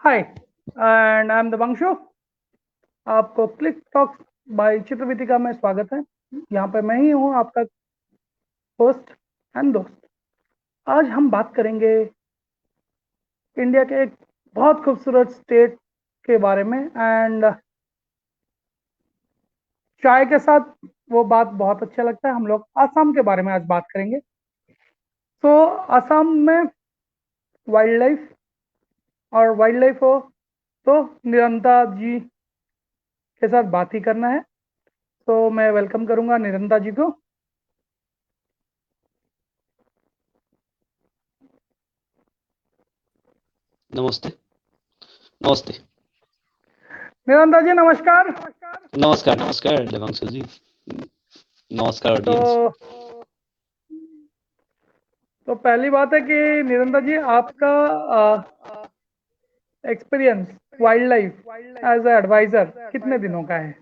Hi and I am दबंशु। आपको click talks bye चित्रवितिका में स्वागत है। यहाँ पे मैं ही हूँ आपका होस्ट एंड दोस्त। आज हम बात करेंगे इंडिया के एक बहुत खूबसूरत स्टेट के बारे में एंड चाय के साथ वो बात बहुत अच्छा लगता है। हम लोग आसाम के बारे में आज बात करेंगे। तो आसाम में वाइल्ड लाइफ और वाइल्ड लाइफ हो तो निरंता जी के साथ बात ही करना है। तो मैं वेलकम करूंगा निरंता जी को। नमस्ते। नमस्ते। निरंता जी नमस्कार। नमस्कार नमस्कार देवांशु जी। नमस्कार ऑडियंस। तो पहली बात है कि निरंतर जी आपका experience wild life as a advisor कितने दिनों का है?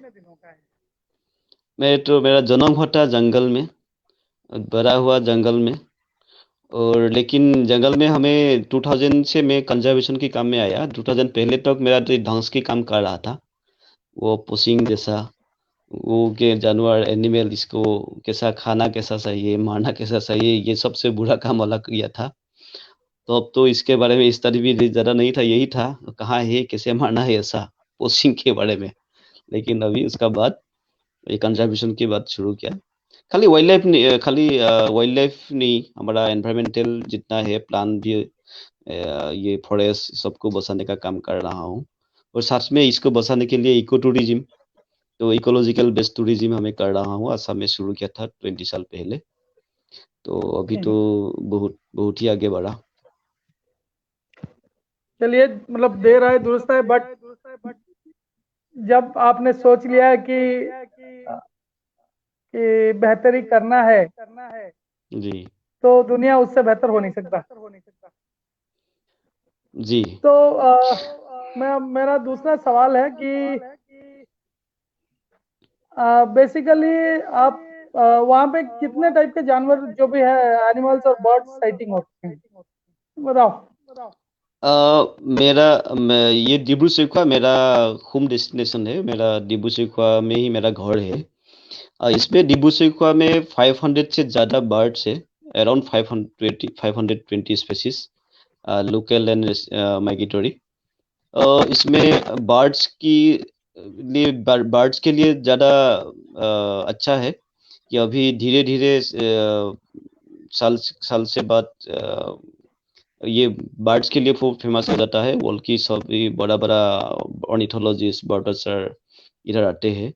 मेरा जन्म होता जंगल में, बड़ा हुआ जंगल में। और लेकिन जंगल में हमें 2000 से मैं कंजर्वेशन के काम में आया। 2000 पहले तक मेरा तो डांस की काम कर रहा था। वो पुशिंग जैसा, वो के जानवर एनिमल, इसको कैसा खाना कैसा चाहिए, मारना कैसा चाहिए, ये सबसे बुरा काम अलग किया था। तो अब तो इसके बारे में स्टडी भी ज़्यादा नहीं था, यही था कहाँ है कैसे मारना है, ऐसा पुशिंग के बारे में। लेकिन अभी उसका बाद ये कंजर्वेशन की बात शुरू किया। खाली वाइल्ड लाइफ नहीं, खाली वाइल्ड लाइफ नहीं, हमारा एनवायरमेंटल जितना है प्लान भी, ये फॉरेस्ट सबको बचाने का काम कर रहा हूँ। और साथ में इसको बचाने के लिए इको टूरिज्म, तो इकोलॉजिकल बेस्ड टूरिज्म हमें कर रहा हूँ। असम में शुरू किया था 20 साल पहले। तो अभी तो बहुत बहुत ही आगे बढ़ा। चलिए, मतलब देर आए दुरुस्त है, बट जब आपने सोच लिया है कि बेहतरी करना है जी। तो दुनिया उससे बेहतर हो नहीं सकता। जी। तो मेरा दूसरा सवाल है कि बेसिकली आप वहाँ पे कितने टाइप के जानवर जो भी है एनिमल्स और बर्ड्स साइटिंग होते हैं, बताओ। ये डिब्रू सैखोवा मेरा होम डेस्टिनेशन है। मेरा डिब्रू सैखोवा में ही मेरा घर है। इसमें डिब्रू सैखोवा में 500 से ज़्यादा बर्ड्स है। Around 520 species, local and migratory. इसमें बर्ड्स के लिए ज़्यादा अच्छा है कि अभी धीरे धीरे साल साल से बाद ये बर्ड्स के लिए खूब फेमस हो जाता है। वर्ल्ड की सभी बड़ा बड़ा ऑर्निथोलॉजिस्ट बर्ड वॉचर इधर आते हैं।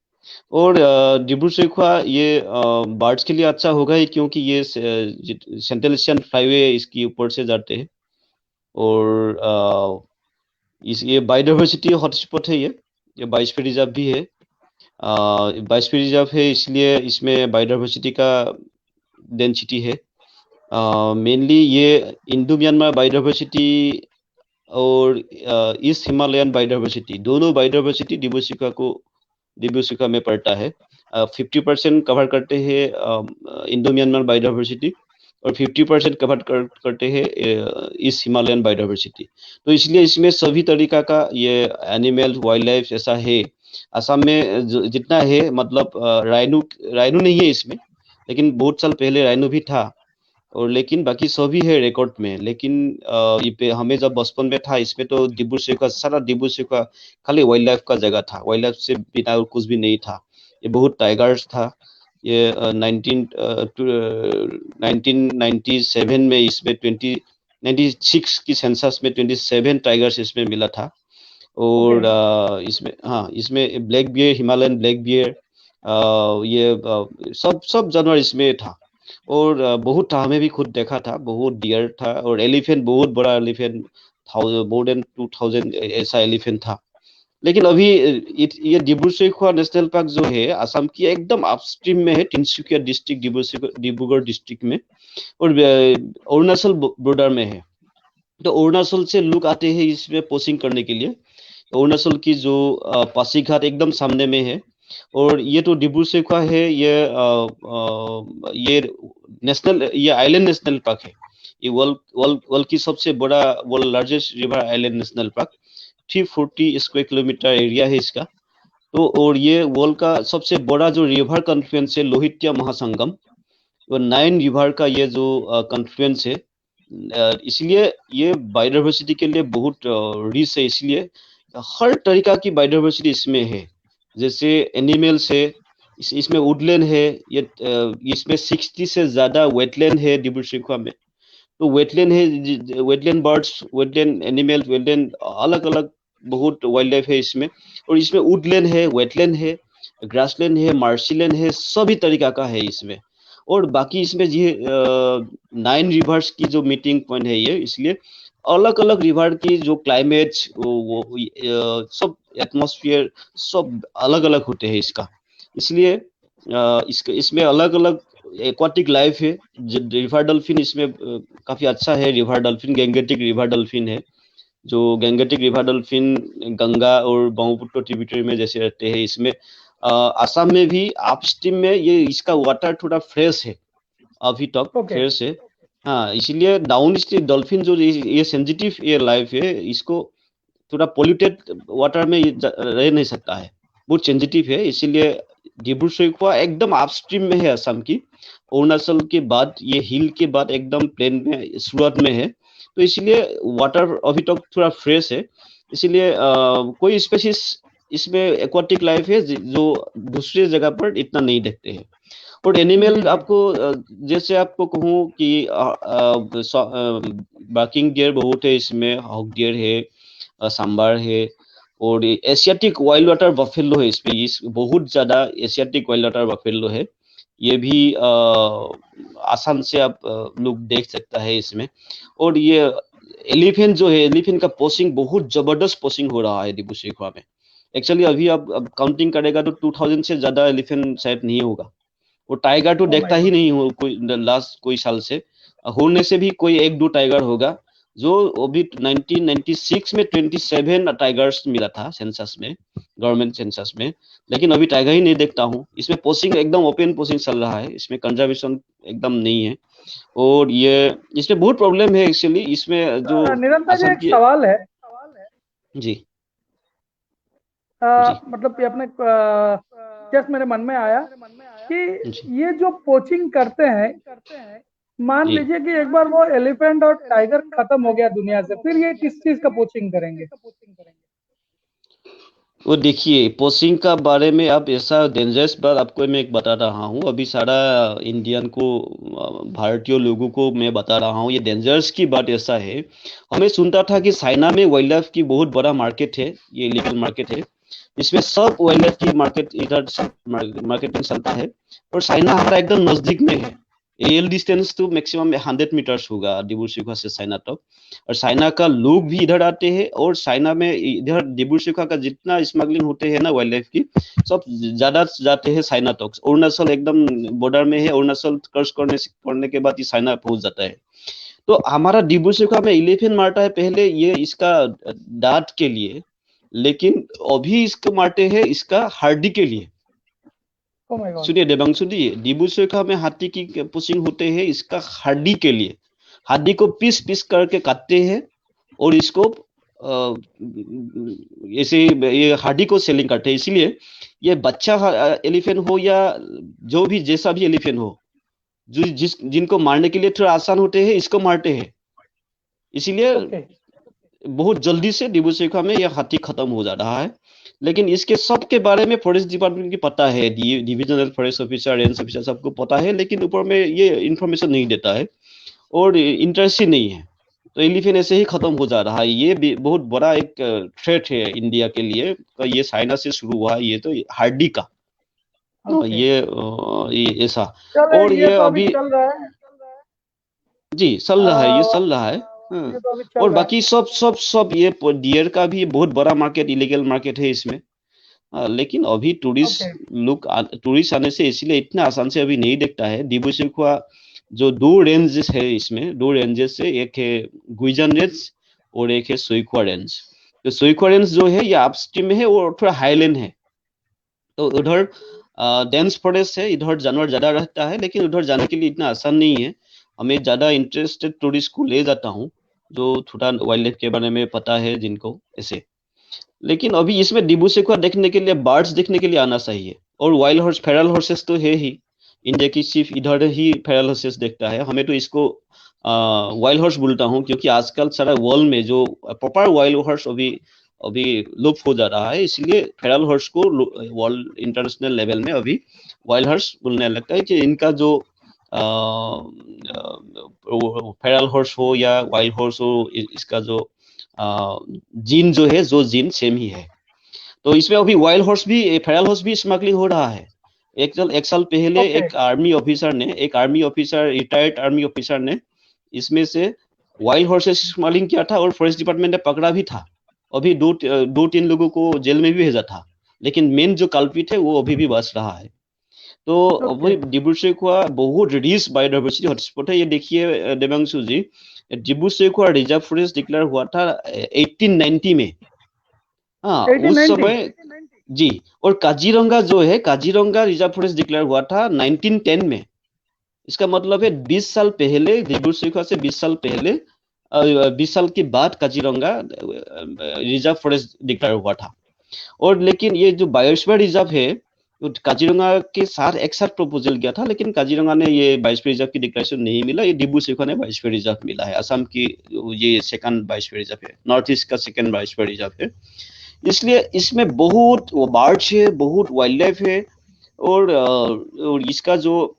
और डिब्रू सैखोवा ये बर्ड्स के लिए अच्छा होगा ही, क्योंकि ये सेंट्रल एशियन फ्लाईवे इसके ऊपर से जाते हैं। और ये बायोडाइवर्सिटी हॉटस्पॉट है। ये बायोस्फीयर रिजर्व भी है। बायोस्फीयर रिजर्व है, इसलिए इसमें बायोडाइवर्सिटी का डेंसिटी है। मेनली ये इंडो म्यांमार बायोडाइवर्सिटी और ईस्ट हिमालयन बायोडाइवर्सिटी, दोनों बायोडाइवर्सिटी डिब्रू सैखोवा में पड़ता है। 50% कवर करते हैं इंडो म्यांमार बायोडाइवर्सिटी, और 50% करते हैं ईस्ट हिमालयन बायोडाइवर्सिटी। तो इसलिए इसमें सभी तरीका का ये एनिमल वाइल्ड लाइफ ऐसा है। असम में जितना है, मतलब राइनो राइनो नहीं है इसमें, लेकिन बहुत साल पहले राइनो भी था। और लेकिन बाकी सभी है रिकॉर्ड में। लेकिन ये पे हमें जब बचपन में था, इसमें तो डिब्रू सैखोवा, सारा डिब्रू सैखोवा खाली वाइल्ड लाइफ का जगह था। वाइल्ड लाइफ से बिना और कुछ भी नहीं था। ये बहुत टाइगर्स था। ये 1997 में इसमें 96 की सेंसस में 27 टाइगर्स इसमें मिला था। ओके। और इसमें, हाँ, इसमें black bear, Himalayan black bear, ये सब सब जानवर इसमें था। और बहुत था, हमें भी खुद देखा था। बहुत डियर था, और एलिफेंट, बहुत बड़ा एलिफेंट, मोर देन 2000 ऐसा एलिफेंट था। लेकिन अभी ये डिब्रू सैखोवा नेशनल पार्क जो है, असम की एकदम अपस्ट्रीम में है, तिनसुकिया डिस्ट्रिक्ट, डिब्रूगढ़ डिस्ट्रिक्ट में। और अरुणाचल बॉर्डर में है। तो अरुणाचल से लोग आते हैं इसमें पोसिंग करने के लिए। अरुणाचल की जो पासीघाट एकदम सामने में है। और ये तो डिब्रू सैखोवा है, ये नेशनल, ये आइलैंड नेशनल पार्क है। ये वर्ल्ड वर्ल्ड वर्ल्ड की सबसे बड़ा, world largest river island national park. 340 square kilometre area है इसका। तो और ये वर्ल्ड का सबसे बड़ा जो रिवर कॉन्फ्लुएंस है लोहित्य महासंगम, वो 9 रिवर का ये जो कॉन्फ्लुएंस है, इसलिए ये बायोडाइवर्सिटी के लिए बहुत रिच है। इसलिए हर तरीका की बायोडाइवर्सिटी इसमें है। जैसे एनिमल्स है, इसमें वुडलैंड है, ये इसमें 60 से ज्यादा वेटलैंड है डिब्रू सैखोवा में। तो वेटलैंड है, wetland birds, wetland animal, wetland अलग अलग बहुत वाइल्ड लाइफ है इसमें। और इसमें वुडलैंड है, वेटलैंड है, ग्रासलैंड है, मार्शीलैंड है, सभी तरीका का है इसमें। और बाकी इसमें ये 9 रिवर्स की जो मीटिंग पॉइंट है ये, इसलिए अलग अलग रिवर की जो क्लाइमेट, सब एटमॉस्फेयर सब अलग अलग होते हैं इसका। इसलिए इसमें अलग अलग एक्वाटिक लाइफ है। रिवर डॉल्फिन इसमें काफी अच्छा है। River dolphin Gangetic river dolphin है, जो गैंगेटिक रिवर डॉल्फिन गंगा और ब्रह्मपुत्र ट्रिब्यूटरी में जैसे रहते हैं। इसमें असम में भी अपस्ट्रीम में ये इसका वाटर थोड़ा फ्रेश है, अभी तक ओके। फ्रेश है। हाँ, इसीलिए डाउन स्ट्रीम डॉल्फिन जो ये सेंसिटिव ये लाइफ है, इसको थोड़ा पोल्यूटेड वाटर में ये रह नहीं सकता है, बहुत सेंसिटिव है। इसीलिए डिब्रू सैखोवा एकदम अपस्ट्रीम में है असम की, अरुणाचल के बाद, ये हिल के बाद एकदम प्लेन में शुरुआत में है। तो इसलिए वाटर अभी तक थोड़ा फ्रेश है। इसीलिए कोई स्पेसीज इसमें एक्वाटिक लाइफ है जो दूसरी जगह पर इतना नहीं देखते हैं। और जी एनिमल जी। आपको जैसे आपको कहूँ कि बार्किंग डियर बहुत है इसमें, हॉक डियर है, सांबर है, और एशियाटिक वाइल्ड वाटर बफेलो है इसमें। इस बहुत ज्यादा एशियाटिक वाइल्ड वाटर बफेलो है। ये भी आसान से आप लोग देख सकता है इसमें। और ये एलिफेंट जो है, एलिफेंट का पोसिंग बहुत जबरदस्त पोसिंग हो रहा है डिब्रू सैखोवा में। एक्चुअली अभी आप काउंटिंग करेगा तो 2000 से ज्यादा एलिफेंट शायद नहीं होगा। वो टाइगर तो ओ माय देखता ही गॉड। नहीं हो कोई लास्ट कोई साल से। होने से भी कोई एक दो टाइगर होगा। जो अभी 1996 में 27 टाइगर्स मिला था सेंसस में, गवर्नमेंट सेंसस में। लेकिन अभी टाइगर ही नहीं देखता हूँ इसमें। पोसिंग एकदम ओपन पोसिंग चल रहा है इसमें, कंजर्वेशन एकदम नहीं है। और ये इसमें बहुत प्रॉब्लम है एक्चुअली इसमें जो निरंतर जी असम एक की। सवाल है। जी जी मतलब ये अपने जस्ट मेरे मन में आया कि जी ये जो पोचिंग करते हैं, मान जी। लीजिए कि एक बार वो एलिफेंट और टाइगर खत्म हो गया दुनिया से, फिर ये किस चीज का पोचिंग करेंगे? वो देखिए, पोसिंग का बारे में आप ऐसा डेंजरस बात आपको मैं एक बता रहा हूँ। अभी सारा इंडियन को, भारतीय लोगों को मैं बता रहा हूँ, ये डेंजरस की बात ऐसा है। हमें सुनता था कि चाइना में वाइल्ड लाइफ की बहुत बड़ा मार्केट है, ये लीगल मार्केट है। इसमें सब वाइल्ड लाइफ की मार्केट इधर मार्केटिंग चलता है। और चाइना हमारा एकदम नजदीक में है। एल डिस्टेंस तो मैक्सिमम 100 मीटर्स होगा डिब्रू सैखोवा से चाइना तक। और चाइना का लोग भी इधर आते हैं। और चाइना में इधर डिब्रू सैखोवा का जितना स्मगलिंग होते हैं ना वाइल्ड लाइफ की, सब ज्यादा जाते हैं चाइना तक। अरुणाचल एकदम बॉर्डर में है, अरुणाचल क्रॉस करने के बाद ये चाइना पहुंच जाता है। तो हमारा डिब्रू सैखोवा में एलिफेंट मारता है पहले ये इसका दांत के लिए, लेकिन अभी इसको मारते हैं इसका हड्डी के लिए। Oh my God. सुनिए देवांशु जी, डिब्रू सैखोवा में हाथी की पुशिंग होते हैं इसका हड्डी के लिए। हड्डी को पीस पीस करके काटते हैं और इसको ऐसे ये हड्डी को सेलिंग करते हैं। इसीलिए ये बच्चा एलिफेंट हो या जो भी जैसा भी एलिफेंट हो, जो जिनको मारने के लिए थोड़ा आसान होते हैं इसको मारते हैं। इसीलिए ओके। बहुत जल्दी से डिब्रू सैखोवा में यह हाथी खत्म हो जा रहा है। लेकिन इसके सब के बारे में फॉरेस्ट डिपार्टमेंट की पता है, divisional forest officer, range officer सबको पता है, लेकिन ऊपर में ये इंफॉर्मेशन नहीं देता है और इंटरेस्ट ही नहीं है। तो एलिफेंट ऐसे ही खत्म हो जा रहा है। ये भी बहुत बड़ा एक थ्रेट है इंडिया के लिए। तो ये चाइना से शुरू हुआ, ये तो हार्डी का ओके। ये ऐसा। चले, और ये ये तो अभी अभी चल रहा है। जी चल रहा है, ये आ, चल रहा है। हाँ। ये तो अभी और चल रहा है। बाकी सब सब सब ये डियर का भी बहुत बड़ा मार्केट, इलीगल मार्केट है इसमें। लेकिन अभी ओके। टूरिस्ट आने से इसलिए इतना आसान से अभी नहीं देखता है डिब्रू सैखोवा। जो दो रेंजेस है इसमें, दो रेंजेस है, एक है गुइजन रेंज और एक है सैखोवा रेंज। तो सैखोवा रेंज जो है ये अपस्ट्रीम में है और थोड़ा हाईलैंड है। तो उधर डेंस फॉरेस्ट है, इधर जानवर ज्यादा रहता है, लेकिन उधर जाने के लिए इतना आसान नहीं है। हमें ज्यादा इंटरेस्टेड टूरिस्ट को ले जाता हूँ जो थोड़ा वाइल्ड लाइफ के बारे में पता है जिनको, ऐसे। लेकिन अभी इसमें डिब्रू सैखोवा देखने के लिए बर्ड्स देखने के लिए आना चाहिए। और वाइल्ड हॉर्स फेरल हॉर्सेस तो है ही, इंडिया की सिर्फ इधर ही फेरल हॉर्सेस देखता है। हमें तो इसको वाइल्ड हॉर्स बोलता हूँ, क्योंकि आजकल सारा वर्ल्ड में जो प्रॉपर वाइल्ड हॉर्स अभी अभी लुप्त हो जा रहा है, इसलिए फेरल हॉर्स को वर्ल्ड इंटरनेशनल लेवल में अभी वाइल्ड हॉर्स बोलने लगता है। कि इनका जो फेरल हॉर्स हो या वाइल्ड हॉर्स हो, इसका जो जीन जो है, जो जीन सेम ही है। तो इसमें अभी वाइल्ड हॉर्स भी, फेरल हॉर्स भी स्मगलिंग हो रहा है। एक साल पहले ओके। एक army officer, retired army officer ने इसमें से वाइल्ड हॉर्सेस स्मगलिंग किया था, और फॉरेस्ट डिपार्टमेंट ने पकड़ा भी था। अभी दो तीन लोगों को जेल में भी भेजा था, लेकिन मेन जो कल्प्रिट है वो अभी भी बच रहा है। तो ओके। वही डिब्रू सैखोवा बहुत रिच बायोडाइवर्सिटी हॉटस्पॉट है। ये देखिए Devanshu ji, Dibru Saikhowa reserve forest declare हुआ था 1890 में। हाँ, उस 1890। समय जी। और काजीरंगा जो है, काजीरंगा रिजर्व फॉरेस्ट डिक्लेयर हुआ था 1910 में। इसका मतलब है 20 साल पहले, डिब्रू सैखोवा से 20 साल पहले, 20 साल के बाद काजीरंगा रिजर्व फॉरेस्ट डिक्लेयर हुआ था। और लेकिन ये जो बायोस्फीयर रिजर्व है, तो काजीरंगा के साथ एक साथ प्रपोजल किया था, लेकिन काजीरंगा ने ये बायोस्फीयर रिजर्व की डिक्लेरेशन नहीं मिला। ये डिब्रू सैखोवा ने बायोस्फीयर रिजर्व मिला है। असम की ये सेकंड बायोस्फीयर रिजर्व है, नॉर्थ ईस्ट का सेकंड बायोस्फीयर रिजर्व है। इसलिए इसमें बहुत बर्ड्स है, बहुत वाइल्ड लाइफ है। और इसका जो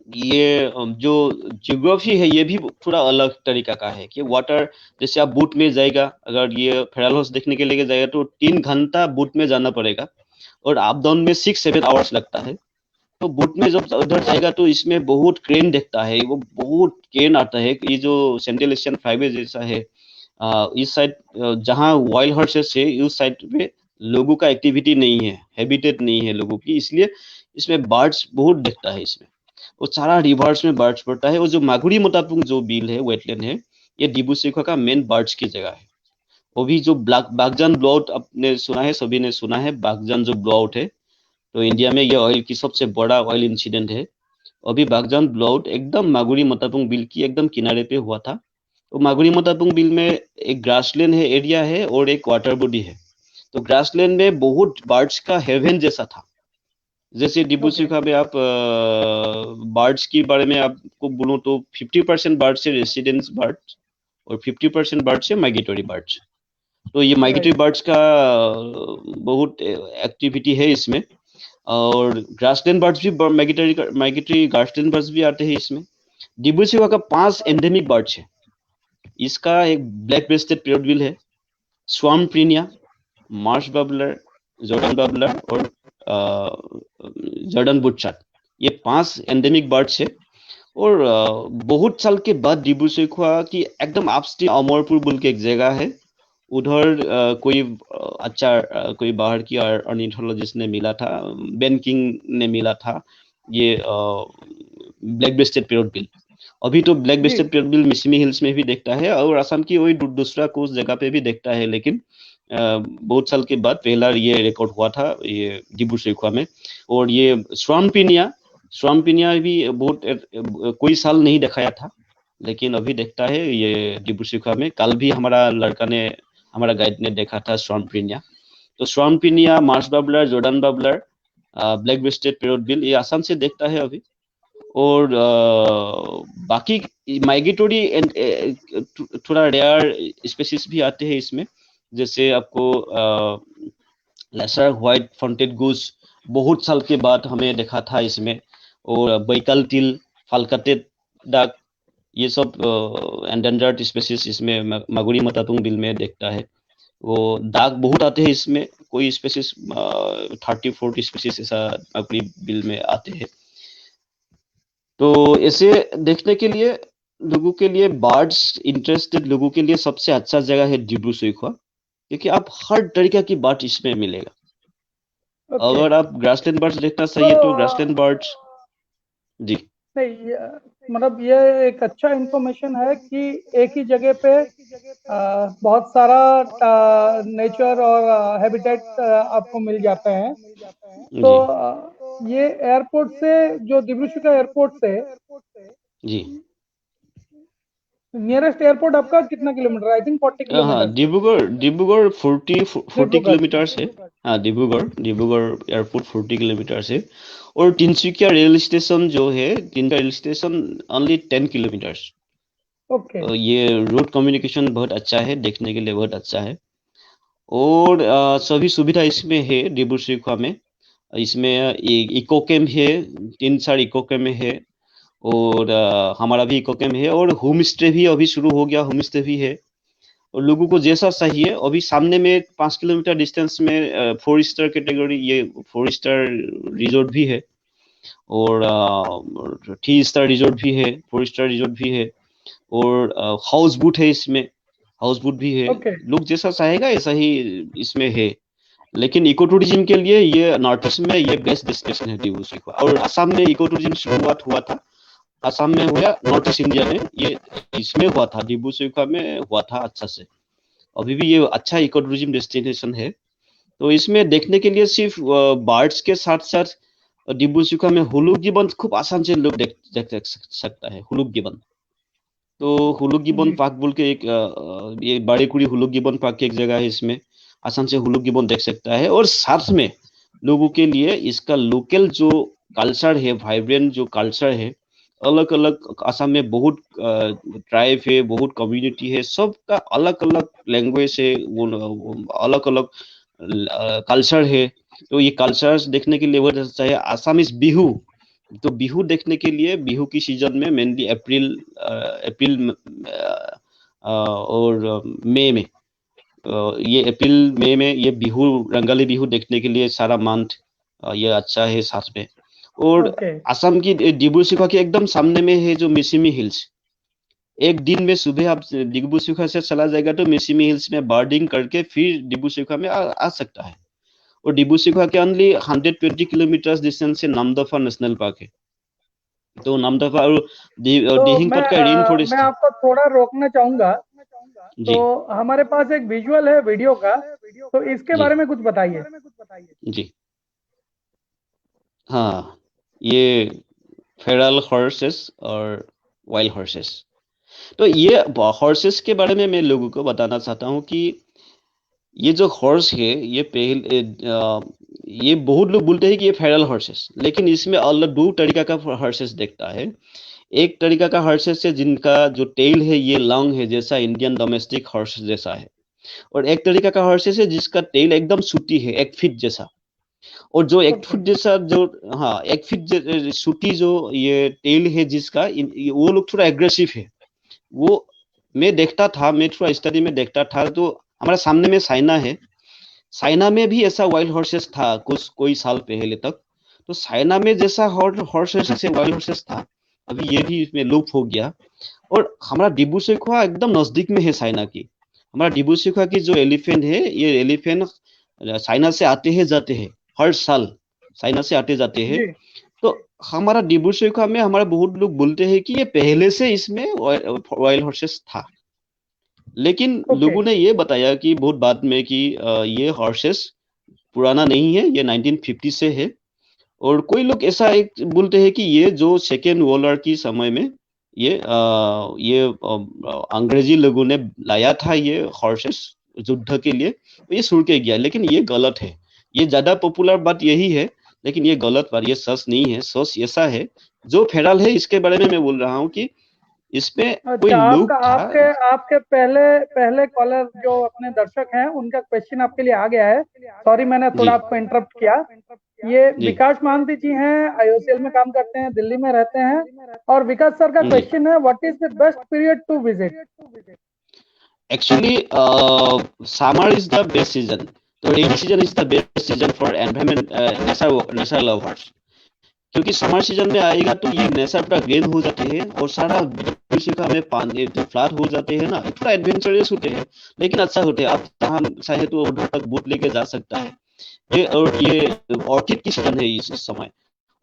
ये जो जियोग्राफी है, ये भी थोड़ा अलग तरीका का है। कि वाटर, जैसे आप बोट में जाएगा, अगर ये फेरल हाउस देखने के लिए जाएगा, तो 3 घंटा बोट में जाना पड़ेगा, और अप डाउन में 6-7 आवर्स लगता है। तो बोट में जब उधर जाएगा, तो इसमें बहुत क्रेन देखता है, वो बहुत क्रेन आता है। ये जो सेंट्रल एशियन फ्लाईवे जैसा है, इस साइड जहाँ वाइल्ड हॉर्सेस है, उस साइड पे लोगों का एक्टिविटी नहीं है, हैबिटेट नहीं है लोगों की, इसलिए इसमें बर्ड्स बहुत दिखता है इसमें। वो सारा रिवर्स में बर्ड्स पड़ता है। और जो मागुरी मोतापुंग जो बिल है, वेटलैंड है, ये डिब्रू सैखोवा का मेन बर्ड्स की जगह है। वो भी जो ब्लैक बागजान ब्लो आउट आपने सुना है, सभी ने सुना है, बागजान जो ब्लो आउट है, तो इंडिया में ये ऑयल की सबसे बड़ा ऑयल इंसिडेंट है। अभी बागजान ब्लो आउट एकदम मागुरी मोतापुंग बिल की एकदम किनारे पे हुआ था। तो मागुरी मोतापुंग बिल में एक ग्रासलैंड है, एरिया है, और एक वाटर बॉडी है। तो ग्रासलैंड में बहुत बर्ड्स का हेवन जैसा था। जैसे डिब्रू ओके। सैखोवा में आप बर्ड्स के बारे में आपको बोलूं, तो 50% बर्ड्स है रेसिडेंस बर्ड्स, और 50% बर्ड्स है माइग्रेटरी बर्ड्स। तो ये माइग्रेटरी राइट। बर्ड्स का बहुत एक्टिविटी है इसमें। और ग्रासलैंड बर्ड्स भी, माइग्रेटरी माइग्रेटरी ग्रासलैंड बर्ड्स भी आते हैं इसमें। डिब्रू सैखोवा का 5 एंडेमिक बर्ड्स है। इसका एक ब्लैक ब्रेस्टेड पेरोडविल है, swarm prinia, Marsh babbler, Jerdon bubbler, और जॉर्डन बुटचाट। ये 5 एंडेमिक बर्ड्स है। और बहुत साल के बाद डिब्रू सैखोवा की एकदम अपस्ट्रीम अमरपुर बोल के एक जगह है, उधर कोई कोई बाहर की ऑर्निथोलॉजिस्ट ने मिला था, बेन किंग ने मिला था ये ब्लैक ब्रेस्टेड पेरोट। अभी तो ब्लैक जी। ब्रेस्टेड पेरोट मिसमी हिल्स में भी देखता है, और असम की वही दूसरा कुछ जगह पे भी देखता है। लेकिन बहुत साल के बाद पहला ये रिकॉर्ड हुआ था ये डिब्रू सैखोवा में। और ये स्वाम्पिनिया भी बहुत कोई साल नहीं दिखाया था, लेकिन अभी देखता है ये डिब्रू सैखोवा में। कल भी हमारा गाइड ने देखा था स्वाम्पिनिया। तो swamp prinia, marsh babbler, Jerdon babbler, black breasted parrot ये आसाम से देखता है अभी। और बाकी माइग्रेटरी एंड थोड़ा रेयर स्पेसीज भी आते हैं इसमें। जैसे आपको लेसर व्हाइट फ्रंटेड गूस बहुत साल के बाद हमें देखा था इसमें। और बैकल टिल, फाल्कटेड डक, ये सब एंडेंजर्ड स्पेसीज इसमें मागुरी मोतापुंग बिल में देखता है। वो दाग बहुत आते हैं इसमें, कोई स्पेसीज 30-40 स्पेसीज ऐसा मागुरी बिल में आते हैं। तो ऐसे देखने के लिए, लोगों के लिए, बर्ड्स इंटरेस्टेड लोगों के लिए सबसे अच्छा जगह है डिब्रू सैखोवा, क्योंकि आप हर तरीके की बर्ड इसमें मिलेगा। ओके। अगर आप ग्रासलैंड बर्ड्स देखना तो चाहिए, तो ग्रासलैंड बर्ड्स जी। नहीं, मतलब ये एक अच्छा इंफॉर्मेशन है कि एक ही जगह पे बहुत सारा नेचर और हैबिटेट आपको मिल जाते हैं। तो जी। ये एयरपोर्ट से, जो डिब्रू सैखोवा एयरपोर्ट से जी। नियरेस्ट एयरपोर्ट आपका कितना किलोमीटर? आई थिंक 40 हाँ, किलोमीटर। डिब्रूगढ़ 40 डिब्रूगढ़। किलोमीटर्स है। हाँ, डिब्रूगढ़ एयरपोर्ट 40 किलोमीटर्स है। और तिनसुकिया रेल स्टेशन जो है, तिनका rail station only 10 kilometres. Okay. ये रोड कम्युनिकेशन बहुत अच्छा है, देखने के लिए बहुत अच्छा है। और सभी सुविधा इसमें है डिब्रू सैखोवा में। इसमें इको कैम्प है, 3-4 इको कैम्प है। और हमारा भी इको कैम्प है, और होम स्टे भी अभी शुरू हो गया, होम स्टे भी है। और लोगों को जैसा चाहिए, अभी सामने में 5 किलोमीटर डिस्टेंस में 4 स्टार कैटेगरी, ये 4 स्टार रिजोर्ट भी है। और 3 स्टार रिजोर्ट भी है, 4 स्टार रिजोर्ट भी है। और हाउस बोट है इसमें, हाउस बोट भी है। ओके। लोग जैसा चाहेगा ऐसा ही इसमें है। लेकिन इको टूरिज्म के लिए ये नॉर्थ ईस्ट में ये बेस्ट डेस्टिनेशन है डिब्रू सैखोवा। और असम में इको टूरिज्म शुरुआत हुआ था, असम में हुआ, नॉर्थ ईस्ट इंडिया में ये इसमें हुआ था, डिब्रू सैखोवा में हुआ था अच्छा से। अभी भी ये अच्छा इको टूरिज्म डेस्टिनेशन है। तो इसमें देखने के लिए सिर्फ बर्ड्स के साथ साथ डिब्रू सैखोवा में हुलुक गिबन खूब आसान से लोग देख सकता है, हुलुक गिबन। तो हुलुक गिबन जी। पार्क बोल के एक ये बाड़ीकुड़ी हुलुक गिबन पार्क की एक जगह है, इसमें आसान से हुलुक गिबन देख सकता है। और साथ में लोगों के लिए इसका लोकल जो कल्चर है, वाइब्रेंट जो कल्चर है, अलग अलग असम में बहुत ट्राइब है, बहुत कम्युनिटी है, सबका अलग अलग लैंग्वेज है, वो अलग अलग कल्चर है। तो ये कल्चर देखने के लिए बहुत अच्छा है। असम इज बिहू, तो बिहू देखने के लिए बिहू की सीजन में मेनली अप्रैल और मई में, ये अप्रैल मई में ये बिहू, रंगाली बिहू देखने के लिए सारा मंथ ये अच्छा है साथ में। और ओके। असम की डिब्रू सैखोवा के एकदम सामने में है जो मिसिमी हिल्स। एक दिन में सुबह आप डिब्रू सैखोवा से चला जाएगा तो मिसिमी हिल्स में बर्डिंग करके फिर डिब्रू सैखोवा में आ सकता है। और डिब्रू सैखोवा के ओनली 120 किलोमीटर डिस्टेंस से नामदफा नेशनल पार्क है। तो नामदफा और तो दिहिंगपत का रेन मैं फॉरेस्ट है। आपको थोड़ा रोकना चाहूंगा। तो जी हमारे पास एक विजुअल है वीडियो का, तो इसके जी बारे में कुछ बताइए। जी। हाँ, ये फेरल हॉर्सेस और वाइल्ड हॉर्सेस। तो ये हॉर्सेस के बारे में मैं लोगों को बताना चाहता हूँ कि ये जो हॉर्स है, ये पहले ये बहुत लोग बोलते हैं कि ये फेरल हॉर्सेस, लेकिन इसमें अलग दो तरीका का हॉर्सेस देखता है। एक तरीका का हॉर्सेस है जिनका जो टेल है ये लॉन्ग है, जैसा इंडियन डोमेस्टिक हॉर्स जैसा है। और एक तरीका का हॉर्सेस है जिसका टेल एकदम सूटी है, 1 फीट जैसा। और जो एक ओके। फुट जैसा जो, हाँ, 1 फीट सूटी जो ये टेल है जिसका वो लोग थोड़ा एग्रेसिव है। वो मैं देखता था, मैं थोड़ा स्टडी में देखता था, तो हमारे सामने में चाइना है। चाइना में भी ऐसा वाइल्ड हॉर्सेस था कुछ कोई साल पहले तक। तो चाइना में जैसा हॉर्सेस से वाइल्ड हॉर्सेस था, अभी ये भी इसमें लुप्त हो गया। और हमारा डिब्रू सैखोवा एकदम नजदीक में है चाइना की। हमारा डिब्रू सैखोवा की जो एलिफेंट है, ये एलिफेंट चाइना से आते हैं जाते हैं, हर साल चाइना से आते जाते हैं। जी। तो हमारा डिब्रू सैखोवा में हमारे बहुत लोग बोलते हैं कि ये पहले से इसमें वाइल्ड हॉर्सेस था। लेकिन ओके। लोगों ने ये बताया कि बहुत बाद में कि ये हॉर्सेस पुराना नहीं है, ये 1950 से है। और कोई लोग ऐसा एक बोलते हैं कि ये जो सेकेंड वर्ल्ड वॉर की समय में अंग्रेजी लोगों ने लाया था ये हॉर्सेस युद्ध के लिए, तो ये सुड़ के गया, लेकिन ये गलत है। ये ज्यादा पॉपुलर बात यही है, लेकिन ये गलत बात, ये सच नहीं है। सच ऐसा है, जो फेडरल है इसके बारे में मैं बोल रहा हूँ कि इसमें कोई अच्छा, आपका लोग था। आपके आपके पहले पहले कॉलर जो अपने दर्शक हैं उनका क्वेश्चन आपके लिए आ गया है। सॉरी, मैंने जी थोड़ा आपको इंटरप्ट किया। ये जी। विकास महांती जी हैं, आईओसीएल में काम करते हैं, दिल्ली में रहते हैं। और विकास सर का जी। क्वेश्चन है, what is the best period to visit? Actually, summer is the best season. तो rainy season is the best season for environment, nature lovers. क्योंकि समर सीजन में आएगा तो ये नेचर पूरा ग्रीन हो जाते हैं, और सारा विश्व का हमें पानी फ्लैट हो जाते हैं ना, थोड़ा एडवेंचरस होते हैं। लेकिन अच्छा होते हैं, आप जहाँ चाहे तो उधर तक बोट लेके जा सकता है। ये ऑर्किड की सीजन है इस समय।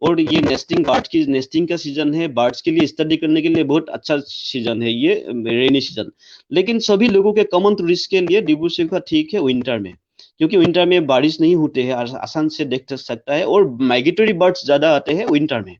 और ये नेस्टिंग, बर्ड्स की नेस्टिंग का सीजन है, बर्ड्स के लिए स्टडी करने के लिए बहुत अच्छा सीजन है ये, रेनी सीजन। लेकिन सभी लोगों के कॉमन टूरिस्ट के लिए डिब्रू सैखोवा ठीक है विंटर में, क्योंकि विंटर में बारिश नहीं होते हैं, आसान से देख सकता है। और माइग्रेटरी बर्ड्स ज्यादा आते हैं विंटर में।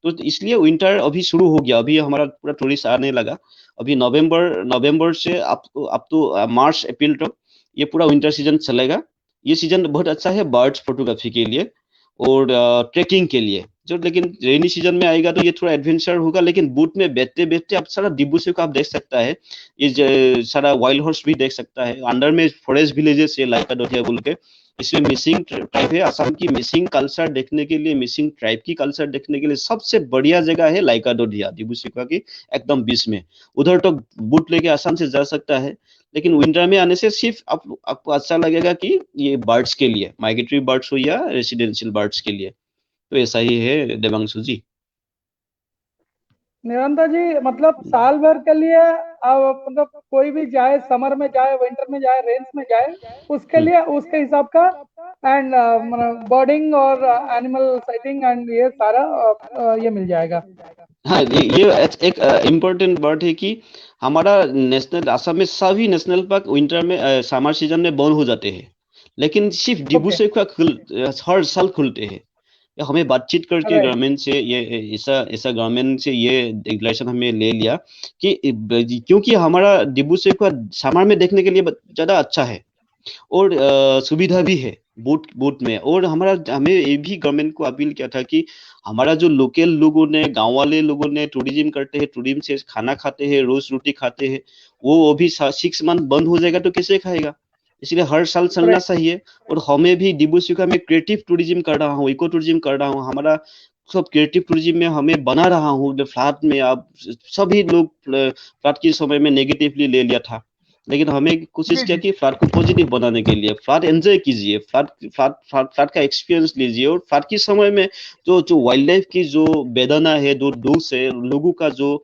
तो इसलिए विंटर अभी शुरू हो गया, अभी हमारा पूरा टूरिस्ट आने लगा। अभी नवंबर नवंबर से अप टू मार्च अप्रैल तक ये पूरा विंटर सीजन चलेगा। ये सीजन बहुत अच्छा है बर्ड्स फोटोग्राफी के लिए और ट्रेकिंग के लिए। जो लेकिन रेनी सीजन में आएगा तो ये थोड़ा एडवेंचर होगा, लेकिन बोट में बैठते बैठते आप सारा डिब्रू को आप देख सकता है। ये सारा वाइल्ड हॉर्स भी देख सकता है। अंडर में फॉरेस्ट विलेजेस है लाइका डोटिया बोल के। इसमें मिसिंग ट्राइब है। असम की मिसिंग कल्चर देखने के लिए, मिसिंग ट्राइब की कल्चर देखने के लिए सबसे बढ़िया जगह है लाइका डोडिया डिब्रू की एकदम बीच में। उधर तो बोट लेके आसाम से जा सकता है। लेकिन विंटर में आने से सिर्फ आपको अच्छा लगेगा कि ये बर्ड्स के लिए, माइग्रेटरी बर्ड्स हो या रेसिडेंशियल बर्ड्स के लिए। तो ऐसा ही है देवांशु जी। निरंतर जी, मतलब साल भर के लिए मतलब कोई भी जाए, समर में जाए, विंटर में जाए, रेंज में जाए, उसके हम्म। लिए उसके हिसाब का एंड बर्डिंग और एनिमल साइटिंग एंड ये सारा ये मिल जाएगा। हाँ, ये एक इम्पोर्टेंट बात है कि हमारा नेशनल असम में सभी नेशनल पार्क विंटर में समर सीजन में बंद हो जाते हैं। लेकिन सिर्फ डिब्रू ओके। सैखोवा हर साल खुलते हैं। या हमें बातचीत करके राइट। गवर्नमेंट से ये ऐसा ऐसा गवर्नमेंट से ये डिक्लेरेशन हमें ले लिया कि क्योंकि हमारा डिब्रू सैखोवा समर में देखने के लिए ज्यादा अच्छा है और सुविधा भी है बोट बोट में। और हमारा हमें ये भी गवर्नमेंट को अपील किया था कि हमारा जो लोकल लोगों ने, गांव वाले लोगों ने टूरिज्म करते हैं, टूरिज्म से खाना खाते हैं, रोज रोटी खाते हैं, वो अभी 6 मंथ बंद हो जाएगा तो कैसे खाएगा। इसलिए हर साल चलना राइट। चाहिए। और हमें भी डिब्रू सैखोवा में क्रिएटिव टूरिज्म कर रहा हूँ, इको टूरिज्म कर रहा हूँ। हमारा सब क्रिएटिव टूरिज्म में हमें बना रहा हूँ। फ्लैट में आप सभी लोग फ्लैट के समय में नेगेटिवली ले लिया था, लेकिन हमें कोशिश जी किया जी। कि फ्लैट को पॉजिटिव बनाने के लिए फ्लैट एंजॉय कीजिए, फ्लैट फ्लैट फ्लैट फ्लैट का एक्सपीरियंस लीजिए। और फ्लैट के समय में जो जो वाइल्ड लाइफ की जो वेदना है, जो दुख है, लोगों का जो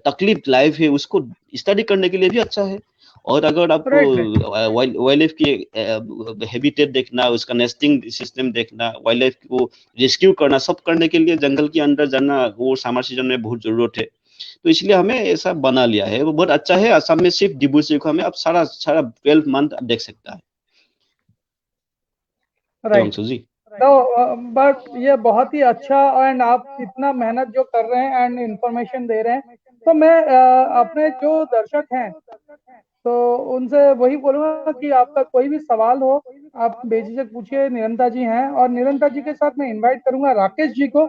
तकलीफ लाइफ है, उसको स्टडी करने के लिए भी अच्छा है। और अगर आपको right. Right. Wild wild life की हैबिटेट देखना, उसका नेस्टिंग सिस्टम देखना, वाइल्ड लाइफ को रेस्क्यू करना, सब करने के लिए जंगल के अंदर जाना वो समर सीजन में बहुत जरूरत है। तो इसलिए हमें ऐसा बना लिया है। वो बहुत अच्छा है। असम में सिर्फ डिब्रू सैखोवा में आप सारा सारा 12 मंथ आप देख सकता है राइट। देवांशु जी। तो बट ये बहुत ही अच्छा, एंड आप इतना मेहनत जो कर रहे हैं एंड इंफॉर्मेशन दे रहे हैं, तो मैं अपने जो दर्शक हैं तो उनसे वही बोलूंगा कि आपका कोई भी सवाल हो, आप बेझिझक पूछिए। निरंता जी हैं, और निरंता जी के साथ मैं इनवाइट करूंगा राकेश जी को।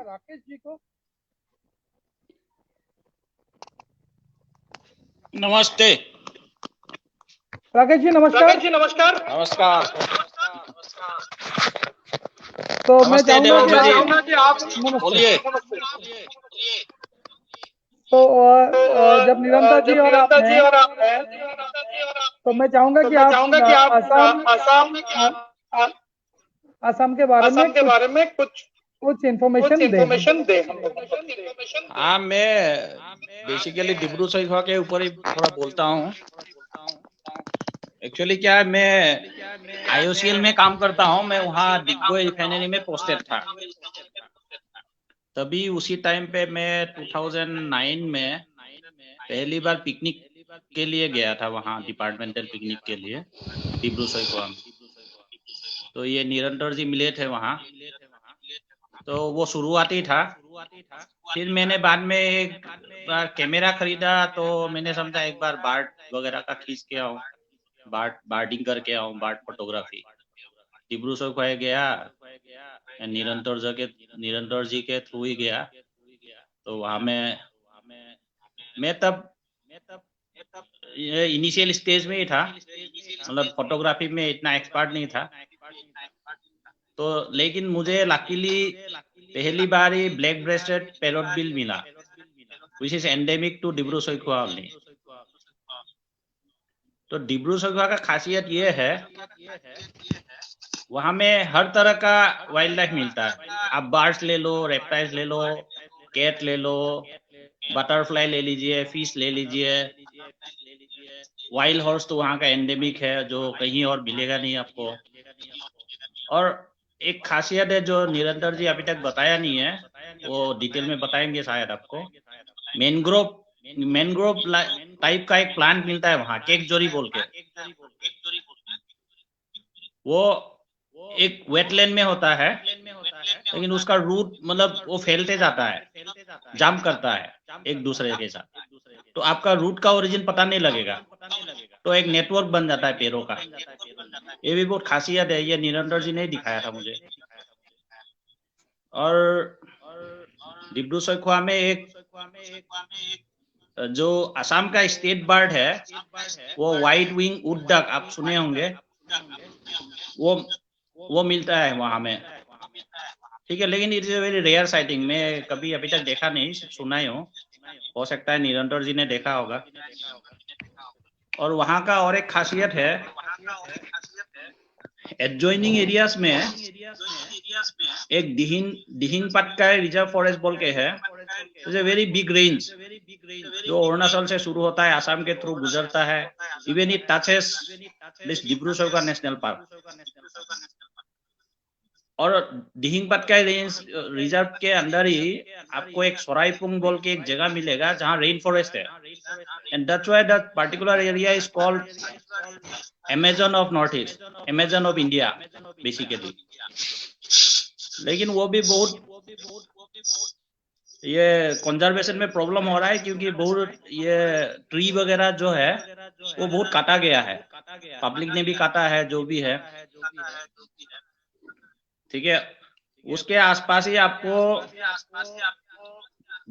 नमस्ते। राकेश जी नमस्कार। नमस्कार। तो मैं नमस्ते चाहूंगा कि देवांशु जी। आप नमस्ते। बोलिए। तो जब निरंता जी और आप हैं, तो मैं चाहूंगा कि आप आ- आसाम के बारे में कुछ कुछ इंफॉर्मेशन दें हम। हाँ, मैं बेसिकली डिब्रू सैखोवा के ऊपर ही थोड़ा बोलता हूँ। एक्चुअली क्या है, मैं आईओसीएल में काम करता हूँ। मैं वहाँ डिगबोई रिफाइनरी में पोस्टेड था। तभी उसी टाइम पे मैं 2009 में पहली बार पिकनिक के लिए गया था वहाँ, डिपार्टमेंटल पिकनिक के लिए डिब्रू सैखोवा में। तो ये निरंतर जी मिले थे वहाँ। तो वो शुरुआती था। फिर मैंने बाद में एक बार कैमरा खरीदा, तो मैंने समझा एक बार बार्ड वगैरह का खींच के आऊँ, बार्डिंग करके आऊँ, बार्ड फोटोग्राफी। डिब्रू सैखोवा गया, निरंतर जी के थ्रू ही गया। तो वहाँ मैं तब इनिशियल स्टेज में ही था, मतलब फोटोग्राफी में इतना एक्सपर्ट नहीं था। तो लेकिन मुझे लकीली पहली बार ही ब्लैक ब्रेस्टेड पैरोट बिल मिला, which is endemic to Dibru Saikhowa only. तो डिब्रू सैखोवा का खासियत ये है, वहां में हर तरह का वाइल्ड लाइफ मिलता है। आप बर्ड्स ले लो, रेप्टाइल्स ले लो, कैट ले लो, बटरफ्लाई ले लीजिए, फिश ले लीजिए। वाइल्ड हॉर्स तो वहाँ का एंडेमिक है, जो कहीं और मिलेगा नहीं आपको। और एक खासियत है जो निरंतर जी अभी तक बताया नहीं है, वो डिटेल में बताएंगे शायद आपको। मैनग्रोव टाइप का एक प्लांट मिलता है वहाँ, केक जोरी बोल के। वो एक वेटलैंड में होता है, लेकिन उसका रूट मतलब वो फैलते जाता है, जंप करता है एक दूसरे के साथ, तो आपका रूट का ओरिजिन पता नहीं लगेगा, तो एक नेटवर्क बन जाता है पैरों का। ये भी बहुत खासियत है, ये निरंतर जी ने दिखाया था मुझे। और डिब्रू सैखोवा में एक जो असम का स्टेट बर्ड है वो व्हाइट विंग वुड डक, आप सुने होंगे, वो मिलता है वहां में, ठीक है, लेकिन it is very rare sighting, मैं कभी अभी तक देखा नहीं, सुना ही हो सकता है निरंतर जी ने देखा होगा। और वहां का और एक खासियत है, एडजॉइनिंग एरियाज में एक दिहिंग पटकाई रिजर्व फॉरेस्ट बोल के है, it's a very big range जो अरुणाचल से शुरू होता है, असम के थ्रू गुजरता है, even it touches this Dibru Saikhowa national park. और दिहिंग पटकाई रेंज रिजर्व के अंदर ही आपको एक सोराईपुंग बोल के एक जगह मिलेगा जहां रेन फॉरेस्ट है, and that's why that particular area is called Amazon of north east, Amazon of India basically. लेकिन वो भी बहुत ये कंजर्वेशन में प्रॉब्लम हो रहा है, क्योंकि बहुत ये ट्री वगैरह जो है वो बहुत काटा गया है, पब्लिक ने भी काटा है, जो भी है, ठीक है। उसके आसपास ही आपको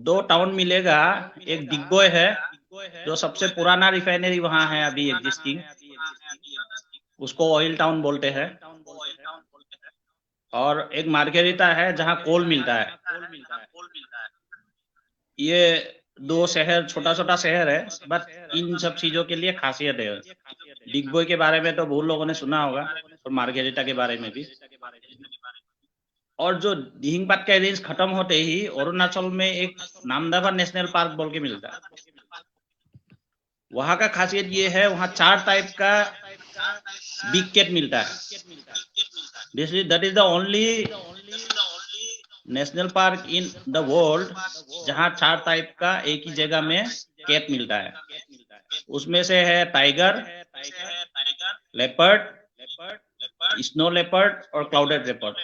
2 टाउन मिलेगा, एक दिग्बोय है जो सबसे पुराना रिफाइनरी वहां है अभी एग्जिस्टिंग, उसको ऑयल टाउन बोलते हैं, और एक मार्गेरिटा है जहां कोल मिलता है। ये 2 शहर छोटा छोटा शहर है, बट इन सब चीजों के लिए खासियत है। दिग्बोय के बारे में तो बहुत लोगों ने सुना होगा, और मार्गेरिटा के बारे में भी। और जो दिहिंग पटकाई रेंज खत्म होते ही अरुणाचल में एक नामदफा नेशनल पार्क बोल के मिलता है। वहां का खासियत ये है, वहां 4 टाइप का बिग कैट मिलता है। That is the only national park in the world जहां 4 टाइप का एक ही जगह में कैट मिलता है। उसमें से है टाइगर, लेपर्ड, स्नो लेपर्ड और क्लाउडेड लेपर्ड।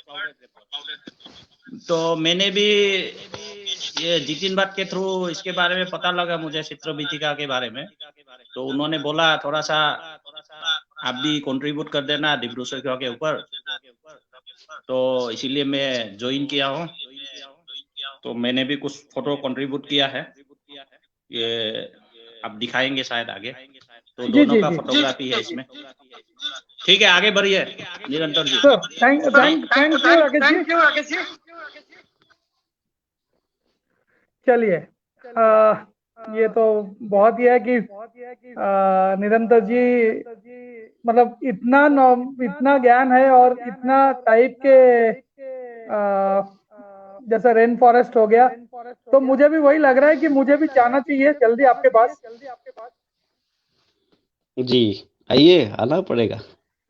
तो मैंने भी ये जितिन भट्ट के थ्रू इसके बारे में पता लगा मुझे, चित्रबीथिका के बारे में, तो उन्होंने बोला थोड़ा सा आप भी कंट्रीब्यूट कर देना डिब्रू सैखोवा के ऊपर, तो इसीलिए मैं ज्वाइन किया हूँ। तो मैंने भी कुछ फोटो कंट्रीब्यूट किया है, ये आप दिखाएंगे शायद आगे, तो दोनों का फोटोग्राफी है इसमें। ठीक है, आगे बढ़िए निरंतर जी। थैंक यू राकेश जी। चलिए, ये तो बहुत ही है कि निरंतर जी मतलब इतना ज्ञान है, और इतना टाइप के जैसा रेन फॉरेस्ट हो गया, तो मुझे भी वही लग रहा है कि मुझे भी जाना चाहिए जल्दी आपके पास। जी आइए, आना पड़ेगा,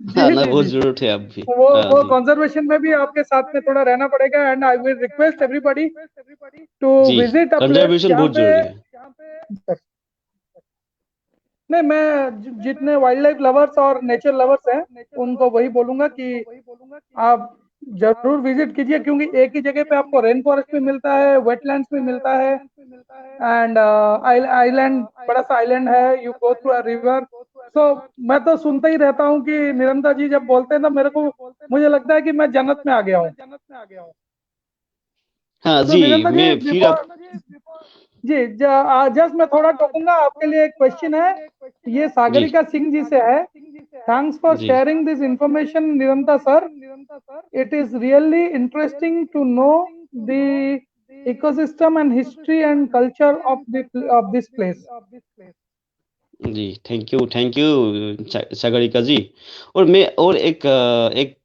आना बहुत जरूरत है। अब भी वो कंजर्वेशन में भी आपके साथ में थोड़ा रहना पड़ेगा, and I will request everybody to visit a place. Conservation बहुत जरूरी है। नहीं, मैं जितने वाइल्ड लाइफ लवर्स और नेचर लवर्स हैं उनको वही बोलूंगा कि आप जरूर विजिट कीजिए, क्योंकि एक ही जगह पे आपको रेन फॉरेस्ट भी मिलता है, वेटलैंड्स भी मिलता है, एंड आइलैंड, बड़ा सा आइलैंड है, you go through a river. So मैं तो सुनता ही रहता हूँ कि निरंतर जी जब बोलते हैं तो मुझे लगता है कि मैं जन्नत में आ गया हूँ। हाँ तो जी, निरंतर मैं जी फिर जी जस्ट मैं थोड़ा टोकूंगा, आपके लिए एक क्वेश्चन है, ये सागरिका सिंह जी से है। Thanks for sharing this information Nirantar sir, it is really interesting to know the ecosystem and history and culture of this place. जी थैंक यू सागरिका जी। और मैं और एक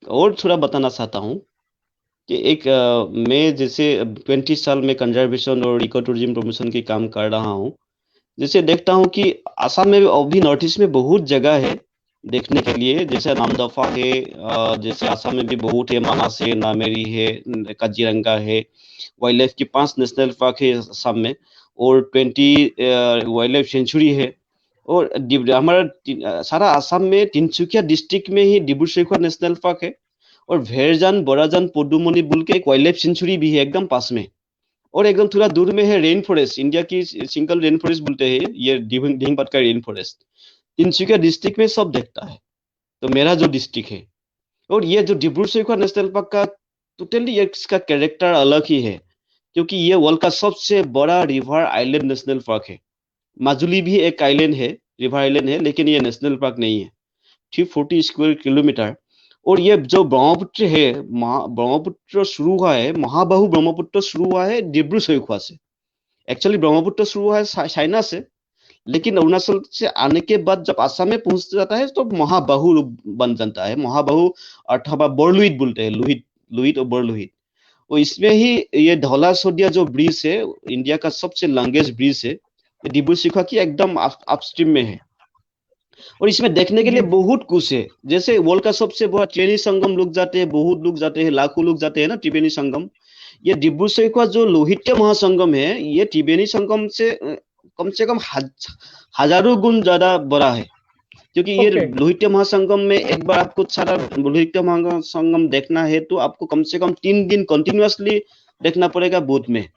और थोड़ा बताना चाहता हूँ कि मैं जैसे 20 साल में कंजर्वेशन और इको टूरिज्म प्रमोशन की काम कर रहा हूँ, जैसे देखता हूँ कि असम में अभी नॉर्थ ईस्ट में बहुत जगह है देखने के लिए, जैसे नामदफा है, जैसे असम में भी बहुत है, मानस है, नामेरी है, काजीरंगा है, वाइल्ड लाइफ की 5 नेशनल पार्क है असम में, और 20 वाइल्ड लाइफ सेंचुरी है। और हमारा सारा असम में तिनसुकिया डिस्ट्रिक्ट में ही डिब्रू सैखोवा नेशनल पार्क है, और भेरजान बोराजान पोडुमनी बोल के एक वाइल्ड लाइफ सेंचुरी भी है एकदम पास में, और एकदम थोड़ा दूर में है रेन फॉरेस्ट, इंडिया की सिंगल रेन फॉरेस्ट बोलते हैं ये दिहिंगपाट का रेन फॉरेस्ट। तिनसुकिया डिस्ट्रिक्ट में सब देखता है। तो मेरा जो डिस्ट्रिक्ट है, और ये जो डिब्रू सैखोवा नेशनल पार्क का टोटली इसका कैरेक्टर अलग ही है, क्योंकि ये वर्ल्ड का सबसे बड़ा रिवर आइलैंड नेशनल पार्क है। माजुली भी एक आइलैंड है, रिवर आइलैंड है, लेकिन ये नेशनल पार्क नहीं है। 340 स्क्वायर किलोमीटर। और ये जो ब्रह्मपुत्र है, ब्रह्मपुत्र शुरू हुआ है, महाबाहु ब्रह्मपुत्र शुरू हुआ है डिब्रू सैखोवा से। एक्चुअली ब्रह्मपुत्र शुरू हुआ है चाइना से, लेकिन अरुणाचल से आने के बाद जब आसाम में पहुंच जाता है तो महाबाहु बन जाता है। महाबाहु अथवा बोरलुइट बोलते हैं, लुहित लुहित और बोरलुहित। और इसमें ही ये धौला सोडिया जो ब्रिज है, इंडिया का सबसे लॉन्गेस्ट ब्रिज है, ये डिब्रू सैखोवा की एकदम अपस्ट्रीम में है। और इसमें देखने के लिए बहुत कुछ है, जैसे वर्ल्ड का सबसे बड़ा त्रिवेणी संगम लोग जाते हैं, बहुत लोग जाते हैं, लाखों लोग जाते हैं ना त्रिवेणी संगम। ये डिब्रू सैखोवा जो लोहित्य महासंगम है, ये त्रिवेणी संगम से कम हजारों गुण ज्यादा बड़ा है, क्योंकि ये लोहित्य महासंगम में एक बार आपको सारा लोहित्य महासंगम देखना है तो आपको कम से कम 3 दिन कंटिन्यूअसली देखना पड़ेगा बोट में।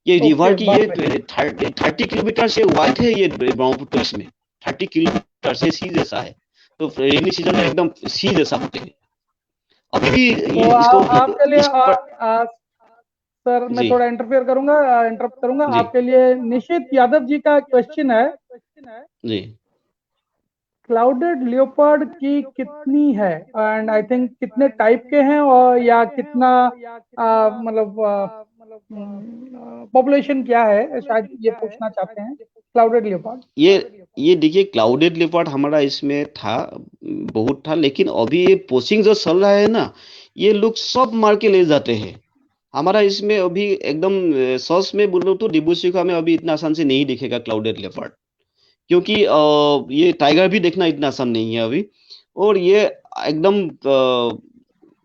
ये रिवर की ये 30 किलोमीटर से वाइड है, ये ब्रह्मपुत्र इसमें 30 किलोमीटर से सी जैसा है। तो रेनी सीजन में एकदम सी जैसा होते हैं। अभी तो आपके लिए सर मैं थोड़ा इंटरप्ट करूंगा आपके लिए। निशित यादव जी का क्वेश्चन है जी, क्लाउडेड लियोपार्ड की कितनी है, एंड आई थिंक कितने टाइप के हैं, और या कितना मतलब पॉपुलेशन क्या है, शायद ये पूछना चाहते हैं क्लाउडेड लियोपार्ड। ये देखिए क्लाउडेड लियोपार्ड हमारा इसमें था, बहुत था, लेकिन अभी ये पोचिंग जो चल रहा है ना, ये लोग सब मार के ले जाते हैं। हमारा इसमें अभी एकदम सच में बोलो तो डिब्रू सैखोवा में अभी इतना आसान से नहीं दिखेगा क्लाउडेड लेपर्ड, क्योंकि ये टाइगर भी देखना इतना आसान नहीं है अभी। और ये एकदम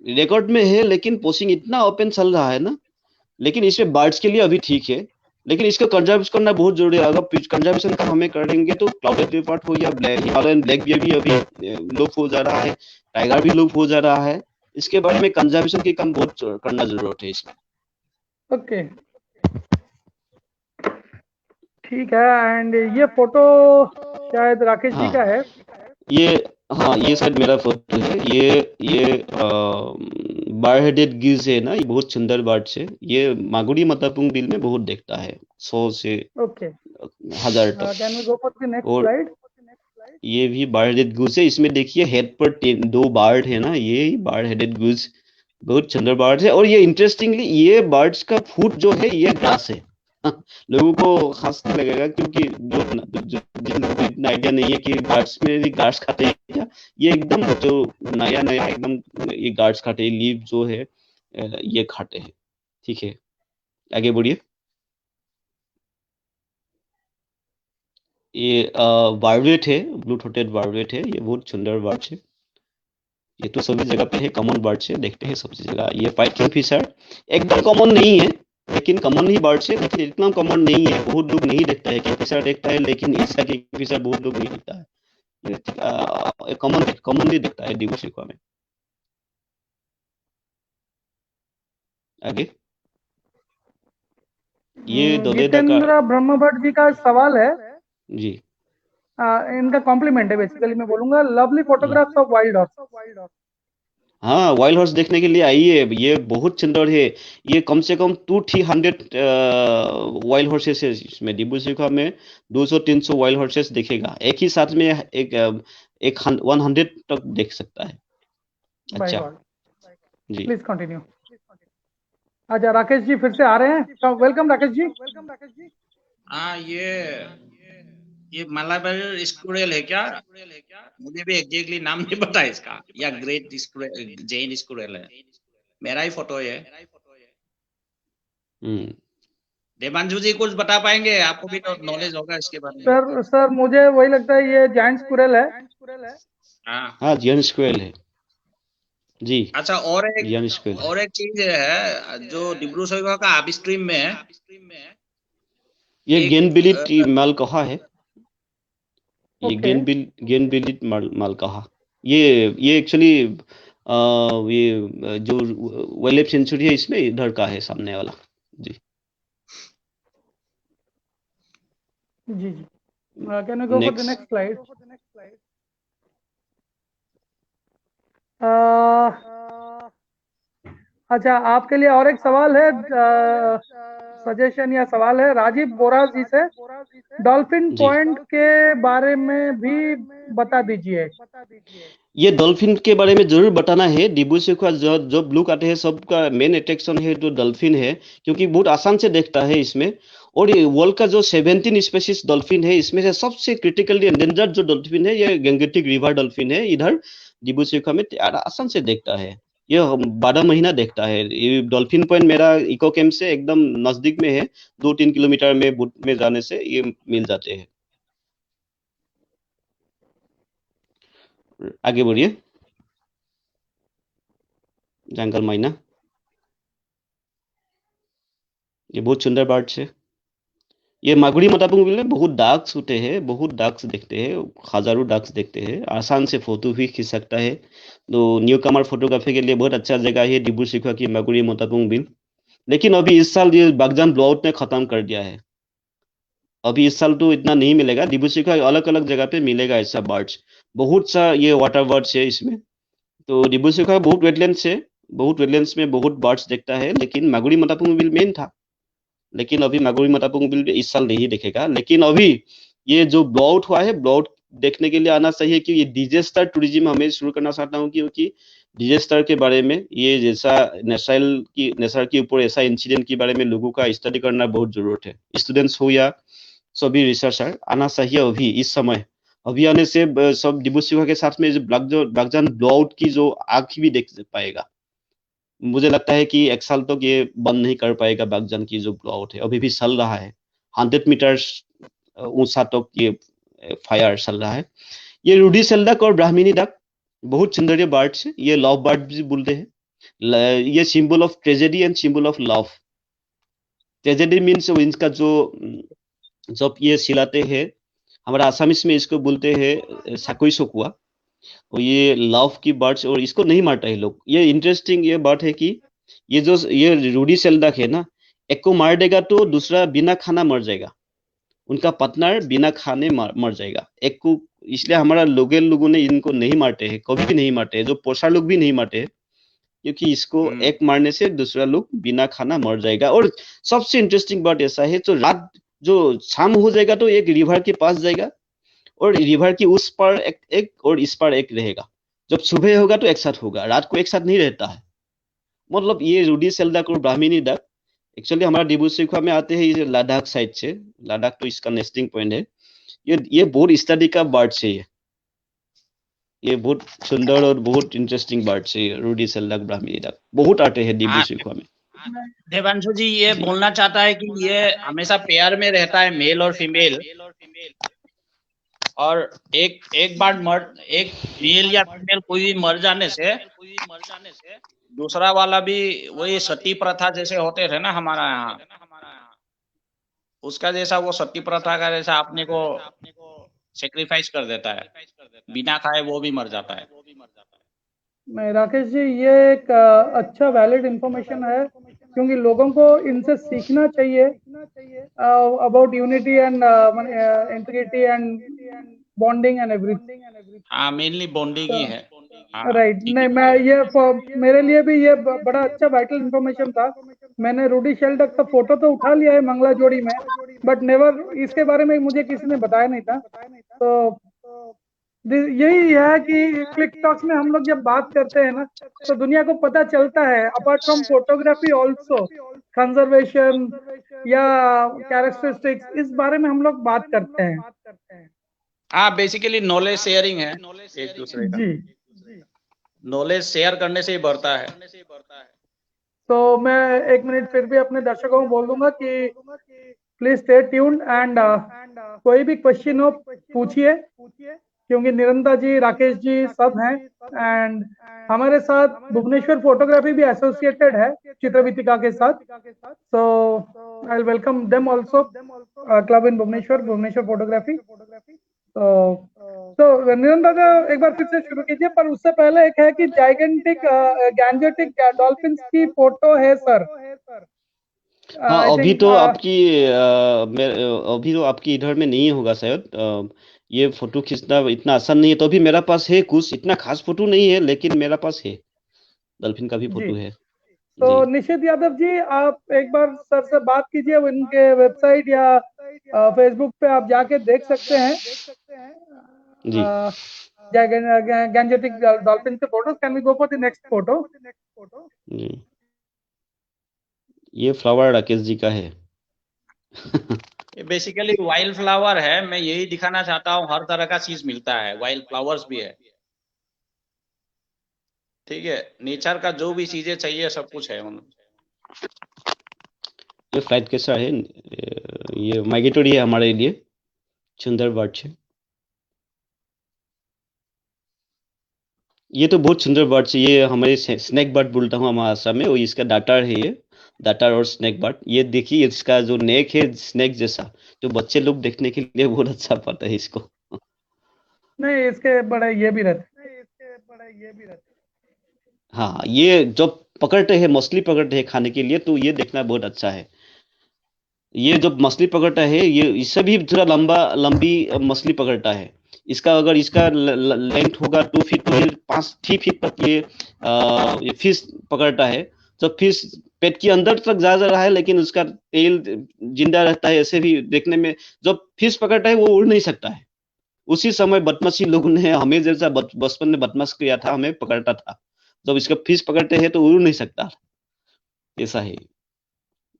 रिकॉर्ड में है, लेकिन पोचिंग इतना ओपन चल रहा है ना, लेकिन इसमें बर्ड्स के लिए अभी ठीक है, लेकिन इसका कंजर्व करना बहुत जरूरी है। अगर कंजर्वेशन का हमें करेंगे तो क्लाउडेड लेपर्ड हो या हिमालयन ब्लैक बियर भी अभी लुप्त हो जा रहा है, टाइगर भी लुप्त हो जा रहा है। इसके बारे में कंजर्वेशन की काम बहुत करना जरूरत है इसमें। ओके, ठीक है। एंड ये फोटो शायद राकेश जी का है। ये शायद मेरा फोटो है। ये बार हेडेड गिज है ना, ये बहुत सुंदर बर्ड है। ये मागुरी मतापुंग बिल में बहुत देखता है, 100 से 1000 तक। Can we go for the next और स्लाइड? ये भी बार हेडेड गूज है। इसमें देखिए हेड पर 2 बार्ड है ना, ये बार हेडेड गूज बहुत सुंदर बर्ड है। और ये इंटरेस्टिंगली ये बर्ड्स का फूड जो है ये ग्रास है। लोगों को खास लगेगा, क्योंकि जिनको इतना आइडिया नहीं है कि बर्ड्स में भी घास खाते हैं क्या, ये एकदम जो नया एकदम ये घास खाते हैं, लीव जो है ये खाते हैं। ठीक है, आगे बढ़िए। ये वार्वेट है, ब्लू थ्रोटेड वार्वेट है। ये बहुत सुंदर बर्ड है। ये तो सभी जगह पे है, कॉमन बर्ड है, देखते हैं सभी जगह। ये व्हाइट किंगफिशर एकदम कॉमन नहीं है, लेकिन कॉमन ही बर्ड है, लेकिन इतना कॉमन नहीं है। बहुत लोग नहीं देखता है, किंगफिशर देखता है, लेकिन इसका किंगफिशर बहुत लोग नहीं देखता है। ये कॉमनली दिखता है डिब्रू सैखोवा में। आगे ये जितेंद्र ब्रह्म भट्ट जी का सवाल है जी, इनका कॉम्प्लीमेंट है बेसिकली, मैं बोलूंगा lovely photographs of wild horse. हाँ, वाइल्ड हॉर्स देखने के लिए आइए, ये बहुत सुंदर है। ये कम से कम 200-300 वाइल्ड हॉर्सेस है इसमें। डिब्रू सैखोवा में 200-300 वाइल्ड हॉर्सेस देखेगा एक ही साथ में। एक 100 तक देख सकता है। अच्छा जी, प्लीज कंटिन्यू। अच्छा, राकेश जी फिर से आ रहे हैं। वेलकम राकेश जी। हाँ, ये मलाबार स्क्विरल है क्या? मुझे भी एग्जैक्टली नाम नहीं पता इसका। या ग्रेट जैन स्क्विरल है। मेरा ही फोटो है। देवांशु जी कुछ बता पाएंगे? आपको भी तो नॉलेज होगा इसके बारे में। सर मुझे वही लगता है ये जायंट स्क्विरल है। हाँ जायंट स्क्विरल है जी। अच्छा, और एक चीज है जो डिब्रू सैखोवा का अपस्ट्रीम में है, ये गेनबिलिट मालकहा है। ये गेनबिलिट मालकहा, ये एक्चुअली ये जो वाइल्ड लाइफ सेंचुरी है इसमें इधर का है सामने वाला। जी जी जी। Can you go for the next. Next slide? अच्छा, आपके लिए और एक सवाल है, सजेशन या सवाल है राजीव बोरा जी से, डॉल्फिन जी पॉइंट के बारे में भी बता दीजिए। ये डॉल्फिन के बारे में जरूर बताना है। डिब्रू-सैखोवा जो जो ब्लू काटे है सबका मेन अट्रैक्शन है तो डॉल्फिन है, क्योंकि बहुत आसान से देखता है इसमें। और ये वर्ल्ड का जो 17 स्पेसीज डॉल्फिन है इसमें से सबसे क्रिटिकली एंडेंजर्ड जो डॉल्फिन है ये गंगेटिक रिवर डॉल्फिन है। इधर डिब्रू-सैखोवा में आसान से देखता है, ये 12 महीना देखता है। ये डॉल्फिन पॉइंट मेरा इको कैंप से एकदम नजदीक में है, 2-3 किलोमीटर में बोट में जाने से ये मिल जाते हैं। आगे बढ़िए। जंगल मैना, ये बहुत सुंदर बर्ड्स है। ये मागुरी मतापुंग में बहुत डक्स होते हैं, बहुत डक्स देखते हैं, हजारों डक्स देखते हैं। आसान से फोटो भी खींच सकता है, तो न्यू कमर फोटोग्राफी के लिए बहुत अच्छा जगह है डिब्रू-सैखोवा की मागुरी मतापुंग बिल। लेकिन अभी इस साल ये बागजान ब्लॉआउट ने खत्म कर दिया है। अभी इस साल तो इतना नहीं मिलेगा। डिब्रू-सैखोवा अलग अलग जगह पे मिलेगा ऐसा बर्ड्स, बहुत सा ये वाटर बर्ड्स है इसमें। तो डिब्रू-सैखोवा बहुत वेटलैंड्स है, बहुत वेटलैंड्स में बहुत बर्ड्स देखता है, लेकिन मागुरी मतापुंग बिल मेन था। लेकिन अभी मागुरी मतापुंग बिल इस साल नहीं देखेगा। लेकिन अभी ये जो ब्लॉआउट हुआ है, ब्लॉआउट देखने के लिए आना चाहिए कि ये डिजास्टर टूरिज्म हमें शुरू करना चाहता हूँ, क्योंकि डिजास्टर के बारे में ये जैसा नेचर के ऊपर ऐसा इंसिडेंट के बारे में लोगों का स्टडी करना बहुत जरूरत है। स्टूडेंट्स हो या सभी रिसर्चर आना चाहिए अभी इस समय। अभी आने से सब डिब्रू-सैखोवा के साथ में जो बागजान ब्लॉआउट की जो आग भी देख पाएगा। मुझे लगता है कि 1 साल तक ये बंद नहीं कर पाएगा बागजान की जो ब्लॉआउट है, अभी भी चल रहा है। 100 मीटर्स ऊंचा तक ये फायर चल रहा है। ये रूडी सेल्डक और ब्राह्मणी डक बहुत सुंदर ये बर्ड्स है, ये लव बर्ड भी बोलते हैं। ये symbol of tragedy and symbol of love. Tragedy means इनका जो जब ये सिलाते हैं, हमारा आसामीज में इसको बोलते हैं साकुई सकुआ। और ये लव की बर्ड्स, और इसको नहीं मारता है लोग। ये इंटरेस्टिंग ये बात है कि ये रूडी सेल्डक है ना, एक को मार देगा तो दूसरा बिना खाना मर जाएगा, उनका पार्टनर बिना खाने मर जाएगा एक को। इसलिए हमारा लोगों ने इनको नहीं मारते हैं, कभी भी नहीं मारते हैं, जो पोषा लोग भी नहीं मारते हैं, क्योंकि इसको एक मारने से दूसरा लोग बिना खाना मर जाएगा। और सबसे इंटरेस्टिंग बात ऐसा है, तो रात जो शाम हो जाएगा तो एक रिवर के पास जाएगा, और रिवर की उस पार एक और इस पार एक रहेगा। जब सुबह होगा तो एक साथ होगा, रात को एक साथ नहीं रहता है। मतलब ये रूडी सेल्डक और ब्राह्मणी डक एक्चुअली हमारा डिब्रू-सैखोवा में आते हैं ये लद्दाख साइड से। लद्दाख तो इसका नेस्टिंग पॉइंट है। ये बहुत स्टडी का बर्ड है। ये बहुत सुंदर और बहुत इंटरेस्टिंग बर्ड है, रूडी सेल्डक ब्राह्मणी डक बहुत आते हैं डिब्रू-सैखोवा में। देवांशु जी ये बोलना चाहता है कि ये हमेशा पेयर में रहता है, मेल और फीमेल, और एक बार एक मेल या फीमेल कोई भी मर जाने से दूसरा वाला भी वही सती प्रथा जैसे होते थे ना हमारा यहाँ, उसका जैसा वो सती प्रथा का जैसा अपने को सेक्रीफाइस कर देता है, बिना खाए वो भी मर जाता है। मैं राकेश जी, ये एक अच्छा वैलिड इंफॉर्मेशन है, क्योंकि लोगों को इनसे सीखना चाहिए about unity and integrity and bonding and everything. हाँ, मेनली बॉन्डिंग ही है। हाँ, राइट। ठीक नहीं, है। मैं ये मेरे लिए भी ये बड़ा अच्छा वाइटल इंफॉर्मेशन था। मैंने रूडी शेल्डक का फोटो तो उठा लिया है मंगला जोड़ी में, बट नेवर इसके बारे में मुझे किसी ने बताया नहीं था। तो यही है कि क्लिक टॉक्स में हम लोग जब बात करते हैं ना, तो दुनिया को पता चलता है apart from photography also conservation या कैरेक्टरिस्टिक्स, इस बारे में हम लोग बात करते हैं। हाँ, बेसिकली नॉलेज शेयरिंग है एक दूसरे का। जी। नॉलेज शेयर करने से ही बढ़ता है। तो मैं एक मिनट फिर भी अपने दर्शकों को बोल दूंगा कि प्लीज स्टे ट्यून्ड एंड कोई भी क्वेश्चन हो पूछिए, क्योंकि निरंता जी, राकेश जी सब हैं, एंड हमारे साथ भुवनेश्वर फोटोग्राफी भी एसोसिएटेड है चित्रवितिका के साथ। So I will welcome them also, club in Bhubaneswar photography. तो तो निरंतर दादा एक बार फिर से शुरू कीजिए, पर उससे पहले एक है कि जाइगेंटिक गैंजेटिक डॉल्फिन्स की फोटो है सर। हाँ, आई अभी थिंक तो आपकी अभी तो आपकी इधर में नहीं होगा शायद। ये फोटो खींचना इतना आसान नहीं है, तो अभी मेरा पास है कुछ, इतना खास फोटो नहीं है लेकिन मेरा पास है, डॉल्फिन का भी जी। फोटो है। तो जी निशित यादव जी, आप एक बार सर से बात कीजिए, उनके वेबसाइट या फेसबुक पे आप जाके देख सकते हैं जी गैंजेटिक डॉल्फिन के photos. Can we go for the next photo? जी। ये फ्लावर राकेश जी का है। ये बेसिकली वाइल्ड फ्लावर है। मैं यही दिखाना चाहता हूँ, हर तरह का चीज मिलता है, वाइल्ड फ्लावर्स भी है। ठीक है, नेचर का जो भी चीजें चाहिए सब कुछ है उन। ये फ्लाइट कैसा है? ये माइग्रेटरी है हमारे लिए, सुंदर बर्ड है। ये तो बहुत सुंदर बर्ड है। ये हमारे स्नैक बर्ड बोलता हूँ हमारे आसाम में, और इसका डाटर है ये, डाटर और स्नैक बर्ड। ये देखिए इसका जो नेक है स्नैक जैसा, जो बच्चे लोग देखने के लिए बहुत अच्छा पाता है इसको। नहीं, इसके बड़े ये भी रहते। हाँ, ये जब पकड़ते हैं, मछली पकड़ते हैं खाने के लिए, तो ये देखना बहुत अच्छा है। ये जब मछली पकड़ता है, ये इससे भी थोड़ा लंबी मछली पकड़ता है। इसका अगर इसका लेंथ होगा 2 फीट, तो ये 3 फीट तक ये फिश पकड़ता है। जब फिश पेट के अंदर तक जा रहा है, लेकिन उसका तेल जिंदा रहता है। ऐसे भी देखने में जब फिश पकड़ता है वो उड़ नहीं सकता है। उसी समय बदमाशी लोगों ने हमें जैसा बचपन में बदमाश किया था, हमें पकड़ता था। जब इसका फिश पकड़ते हैं तो उड़ नहीं सकता, ऐसा है।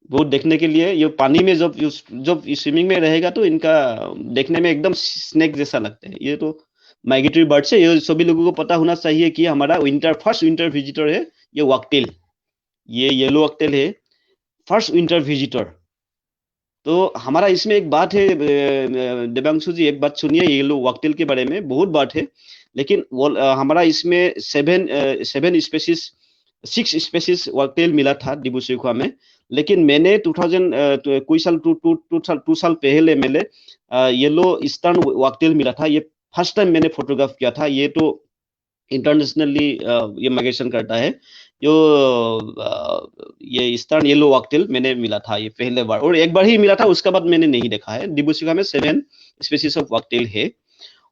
वो देखने के लिए, ये पानी में जब स्विमिंग में रहेगा तो इनका देखने में एकदम स्नेक जैसा लगता है। ये तो माइग्रेटरी बर्ड्स है। ये सभी लोगों को पता होना चाहिए कि हमारा फर्स्ट विंटर विजिटर है ये वॉकटेल। ये येलो वॉकटेल है, फर्स्ट विंटर विजिटर। तो हमारा इसमें एक बात है, देवांशु जी एक बात सुनिए, येलो वॉकटेल के बारे में बहुत बात है। लेकिन हमारा इसमें 6 स्पेसीज वॉकटेल मिला था डिब्रू-सैखोवा में। लेकिन मैंने 2000 कोई साल 2 साल पहले मैंने येलो ईस्टर्न वॉकटेल मिला था। ये फर्स्ट टाइम मैंने फोटोग्राफ किया था। ये तो इंटरनेशनली ये माइग्रेशन करता है। जो ये ईस्टर्न येलो वॉकटेल मैंने मिला था ये पहले बार, और एक बार ही मिला था, उसके बाद मैंने नहीं देखा है। डिब्रू-सैखोवा में 7 स्पीशीज ऑफ वॉकटेल है।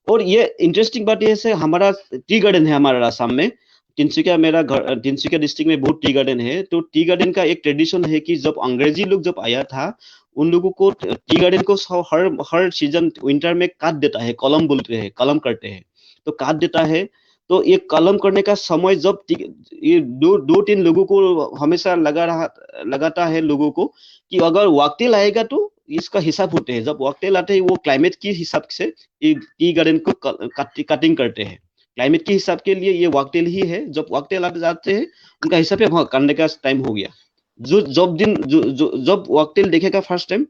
और ये इंटरेस्टिंग बात ये है, हमारा टी गार्डन है हमारा आसाम में। तिनसुकिया मेरा घर, तिनसुकिया डिस्ट्रिक्ट में बहुत टी गार्डन है। तो टी गार्डन का एक ट्रेडिशन है कि जब अंग्रेजी लोग जब आया था, उन लोगों को टी गार्डन को हर सीजन विंटर में काट देता है। कलम बोलते हैं, कलम करते हैं, तो काट देता है। तो ये कलम करने का समय जब ये दो तीन लोगों को हमेशा लगाता है लोगों को, कि अगर वॉकटेल आएगा तो इसका हिसाब होते हैं। जब वॉकटेल आते हैं वो क्लाइमेट के हिसाब से टी गार्डन को कटिंग करते हैं। क्लाइमेट के हिसाब के लिए ये वॉकटेल ही है। जब वॉकटेल आते जाते हैं, उनका हिसाब से हाँ करने का टाइम हो गया। जब वॉकटेल देखेगा फर्स्ट टाइम,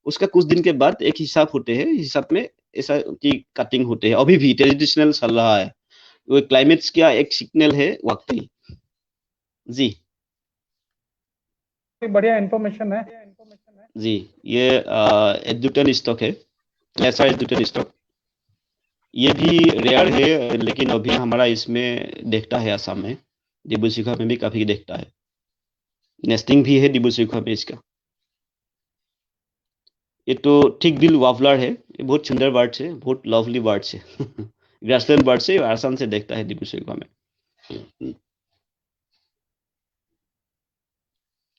उसका कुछ दिन के बाद एक हिसाब होते हैं, हिसाब में ऐसा की कटिंग होते हैं। अभी भी ट्रेडिशनल चल रहा है। वो क्लाइमेट्स का एक सिग्नल है वॉकटेल। जी बढ़िया इंफॉर्मेशन है। जी। ये एडजुटेंट स्टॉक है, ऐसा एडजुटेंट स्टॉक। ये भी रेयर है, लेकिन अभी हमारा इसमें देखता है आसाम में, डिब्रू-सैखोवा में भी काफी देखता है। नेस्टिंग भी है डिब्रू-सैखोवा में इसका। ये तो थिक बिल वार्बलर है। ये बहुत सुंदर बर्ड है, बहुत लवली बर्ड है। ग्रासलैंड बर्ड से आसाम से देखता है डिब्रू-सैखोवा में।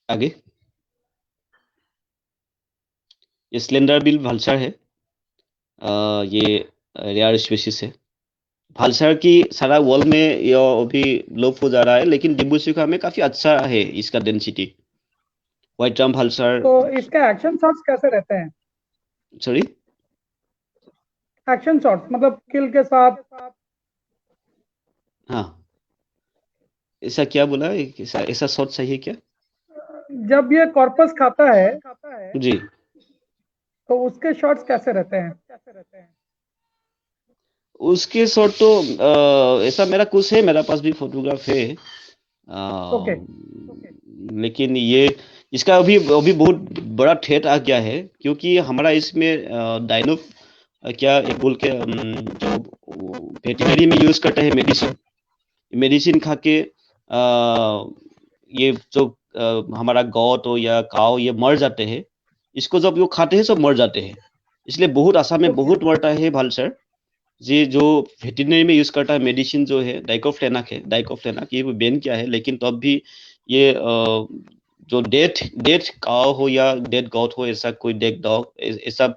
आगे ये स्लेंडर बिल भालचर है। ये रेयर स्पीशीज है। भालचर की सारा वर्ल्ड में ये अभी लोप हो जा रहा है, लेकिन डिब्रू-सैखोवा में काफी अच्छा है इसका डेंसिटी। White drum भालचर। तो इसके एक्शन शॉट्स कैसे रहते हैं? सॉरी, एक्शन शॉट्स मतलब किल के साथ। हाँ, ऐसा क्या बोला? ऐसा ऐसा शॉट चाहिए क्या? जब ये कॉर्पस खाता है जी, तो उसके शॉट्स कैसे रहते हैं? उसके शॉट तो ऐसा मेरा कुछ है, मेरा पास भी फोटोग्राफ है। ओके। लेकिन ये इसका अभी अभी बहुत बड़ा थ्रेट आ गया है, क्योंकि हमारा इसमें डायनो क्या एक बोल के जो वेटरनरी में यूज करता है मेडिसिन खा के ये जो हमारा गौत हो या काव ये मर जाते हैं, इसको जब वो खाते हैं सब मर जाते हैं, इसलिए बहुत आसाम में बहुत मरता है भालचर। ये जो वेटरनरी में यूज करता है मेडिसिन जो है डाइक्लोफेनाक है, डाइक्लोफेनाक ये बैन किया है, लेकिन तब भी ये जो डेथ काव हो या डेथ गौत हो, ऐसा कोई डेथ डॉग ऐसा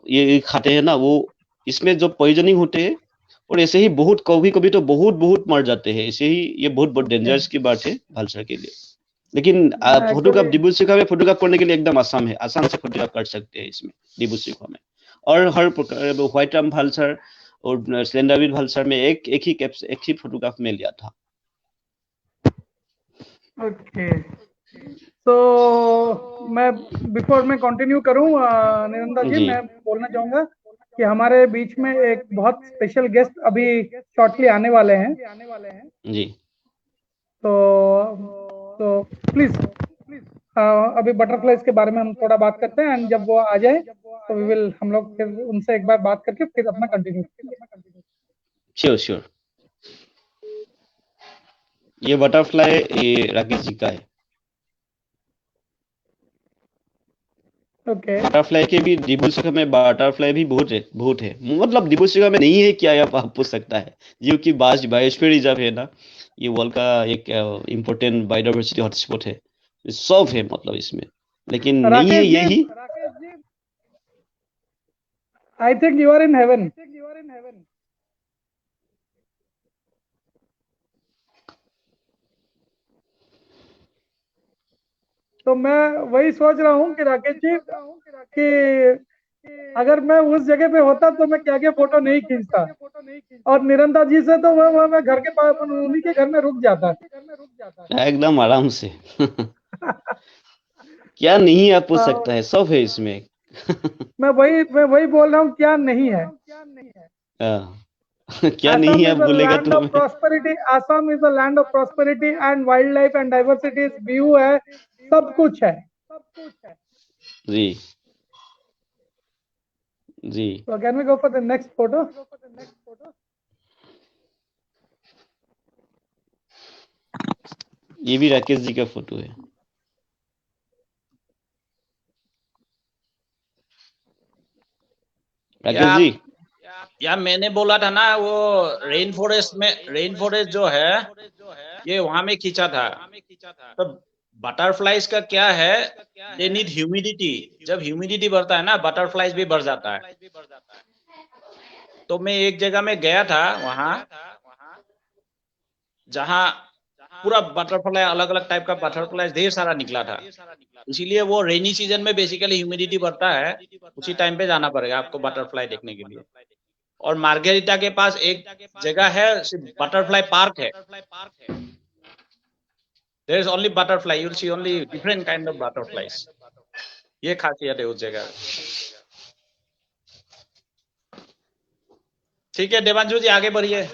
ये खाते हैं ना, वो इसमें जो पॉइजनिंग होते हैं और ऐसे ही बहुत कभी कभी तो बहुत मर जाते हैं, ऐसे ही ये बहुत डेंजरस की बात है भालचर के लिए। लेकिन फोटोग्राफ डिब्रूचुइखा में फोटोग्राफ करने के लिए एकदम आसान है, आसान से फोटोग्राफ कर सकते हैं इसमें डिब्रूचुइखा में। और हर प्रकार व्हाइट राम भालचर और स्लेंडरबिल भालचर में एक ही फोटोग्राफ में लिया था। ओके, तो मैं बिफोर मैं कंटिन्यू करूं निरंदा जी, मैं बोलना चाहूंगा कि हमारे बीच में एक बहुत स्पेशल गेस्ट अभी शॉर्टली आने वाले हैं जी। तो प्लीज अभी बटरफ्लाइज के बारे में हम थोड़ा बात करते हैं, एंड जब वो आ जाए तो हम लोग फिर उनसे एक बार बात करके फिर अपना कंटिन्यू करेंगे। श्योर। ये बटरफ्लाई ये राकेश जी का है। ओके। बटरफ्लाई के भी डिब्रूचुइखा में बटरफ्लाई भी बहुत है, मतलब डिब्रूचुइखा में नहीं है क्या आप पूछ सकता है, जो कि बायोस्फीयर रिजर्व है ना, ये वर्ल्ड का एक इम्पोर्टेंट बायोडाइवर्सिटी हॉटस्पॉट है, सब है मतलब इसमें, लेकिन नहीं है यही। I think you are in heaven. तो मैं वही सोच रहा हूँ कि राकेश जी कि अगर मैं उस जगह पे होता तो मैं क्या फोटो नहीं खींचता, और निरंता जी से तो मैं घर के पास उन्हीं के घर में रुक जाता एकदम आराम से। क्या नहीं आप पूछ सकता है, सब है इसमें। मैं वही बोल रहा हूँ, क्या नहीं है। क्या नहीं है आप बोलेगा तो मैं। Prosperity, Assam is a land of prosperity and wild life and diversity, view है, सब कुछ है। जी। So can we go for the next photo? ये भी राकेश जी का फोटो है। राकेश जी, या मैंने बोला था ना, वो रेन फॉरेस्ट जो है ये वहां में खींचा था। तो बटरफ्लाइज का क्या है, दे नीड ह्यूमिडिटी, जब ह्यूमिडिटी बढ़ता है ना बटरफ्लाइज भी बढ़ जाता है। तो मैं एक जगह में गया था वहां जहां पूरा बटरफ्लाई, अलग अलग टाइप का बटरफ्लाई ढेर सारा निकला था। इसीलिए वो रेनी सीजन में बेसिकली ह्यूमिडिटी बढ़ता है, उसी टाइम पे जाना पड़ेगा आपको बटरफ्लाई देखने के लिए। और मार्गेरिटा के पास एक जगह है, बटरफ्लाई पार्क है। There is only butterfly, you will see only different kind of butterflies. ये खासियत है उस जगह। ठीक है देवांशु जी, आगे बढ़िए।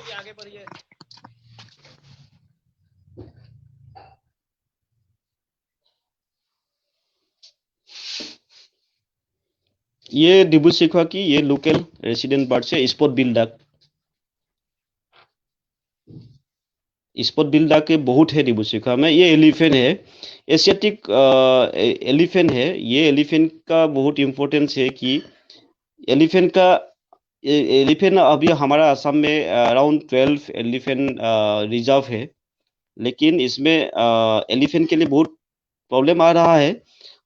ये डिब्रूचुइखा की ये लोकल रेसिडेंट बर्ड है, spot bill duck. Spot bill duck के बहुत है डिब्रूचुइखा में। ये एलिफेंट है, एशियाटिक एलिफेंट है। ये एलिफेंट का बहुत इम्पोर्टेंस है कि एलिफेंट अभी हमारा असम में अराउंड 12 एलिफेंट रिजर्व है, लेकिन इसमें एलिफेंट के लिए बहुत प्रॉब्लम आ रहा है।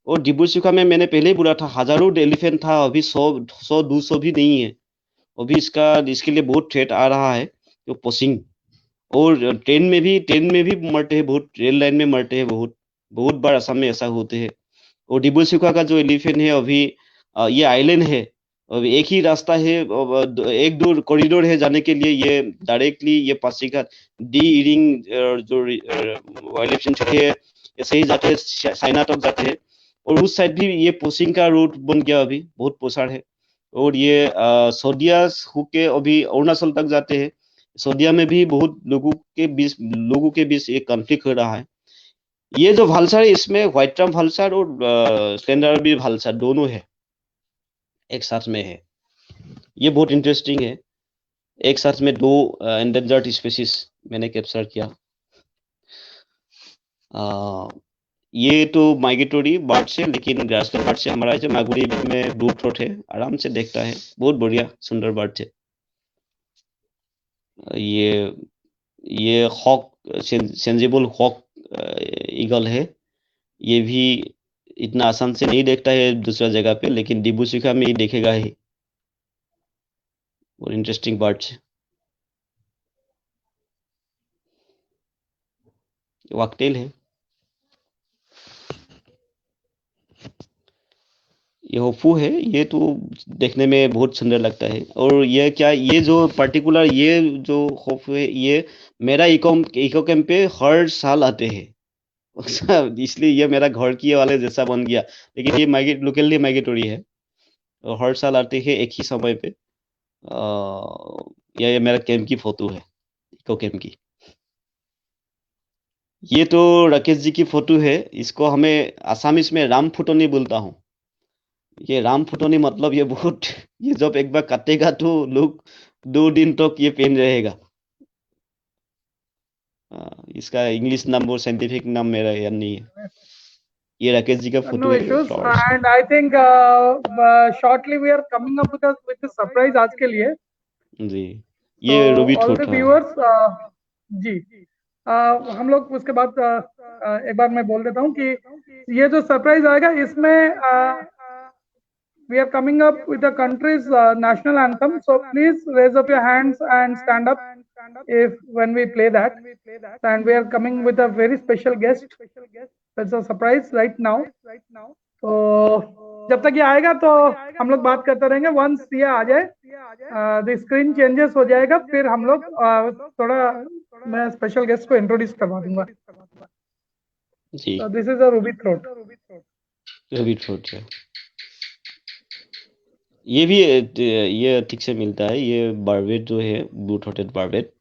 और डिब्रूचुइखा में मैंने पहले ही बोला था, हजारों एलिफेंट था, अभी 100-200 भी नहीं है। अभी इसके लिए बहुत थ्रेट आ रहा है, तो पोसिंग। और ट्रेन में भी मरते हैं बहुत, रेल लाइन में मरते हैं बहुत बार असम में ऐसा होते हैं। और डिब्रूचुइखा का जो एलिफेंट है अभी ये आइलैंड है, अब एक ही रास्ता है, एक दो कॉरिडोर है जाने के लिए। ये डायरेक्टली ये पासीघाट डी इरिंग जो वाइल्ड लाइफ सेंचुरी है, ऐसे ही जाते हैं, चाइना तक जाते हैं। और उस साइड भी ये पोसिंग का रूट बन गया, अभी बहुत पोसार है। और ये सौदिया होके अभी अरुणाचल तक जाते हैं। सौदिया में भी बहुत लोगों के बीच एक कॉन्फ्लिक्ट हो रहा है। ये जो भालचर है, इसमें व्हाइट ट्रम्प भालचर और स्लेंडरबिल भालचर दोनों है, एक साथ में है। ये बहुत इंटरेस्टिंग है। एक साथ में 2 एंडेंजर्ड स्पीशीज मैंने कैप्चर किया। ये तो माइग्रेटरी बर्ड है, लेकिन ग्रासलैंड बर्ड से हमारा जो मागुरी में ब्लू थ्रोट है, आराम से देखता है, बहुत बढ़िया सुंदर बर्ड है। ये हॉक सेंजिबल हॉक ईगल है। ये भी इतना आसान से नहीं देखता है दूसरा जगह पे, लेकिन डिब्रूसैखुवा में ये देखेगा ही। और इंटरेस्टिंग बर्ड है। वाकटेल है। ये होफू है। ये तो देखने में बहुत सुंदर लगता है। और ये क्या, ये जो पर्टिकुलर ये जो होफू है, ये मेरा इको कैंप पे हर साल आते हैं। इसलिए ये मेरा घर की वाले जैसा बन गया, लेकिन ये लोकली माइग्रेटरी है और हर साल आते हैं एक ही समय पे। ये मेरा कैंप की फोटो है, इको कैंप की। ये तो राकेश जी की फोटो है। इसको हमें आसामीज में राम फुटोनी बोलता हूँ। ये राम फुटोनी मतलब ये बहुत ये जब एक बार काटेगा तो लोग 2 दिन तक ये पेन रहेगा। इसका इंग्लिश नाम और साइंटिफिक नाम मेरा याद नहीं है। ये राकेश जी का No फोटो है issues. फ्लावर्स का। And I think shortly we are coming up with a surprise आज के लिए. जी, So ये रूबी all the थ्रोट। हाँ viewers, जी, हम लोग उसके बाद एक बार मैं बोल देता हूँ कि ये जो सरप्राइज आएगा इसमें we are coming up with the country's national anthem. So please raise up your hands and stand up if when we play that. And we are coming with a very special guest. It's a surprise right now. तो जब तक ये आएगा तो हम लोग बात करते रहेंगे। वंस ये आ जाए, द स्क्रीन चेंजेस हो जाएगा, फिर हम लोग थोड़ा मैं स्पेशल गेस्ट को इंट्रोड्यूस करवा दूंगा। जी, this is a ruby throat. Ruby throat है। ये भी ये ठीक से मिलता है। ये बार्बेट जो है, ब्लू थ्रोटेड बार्बेट,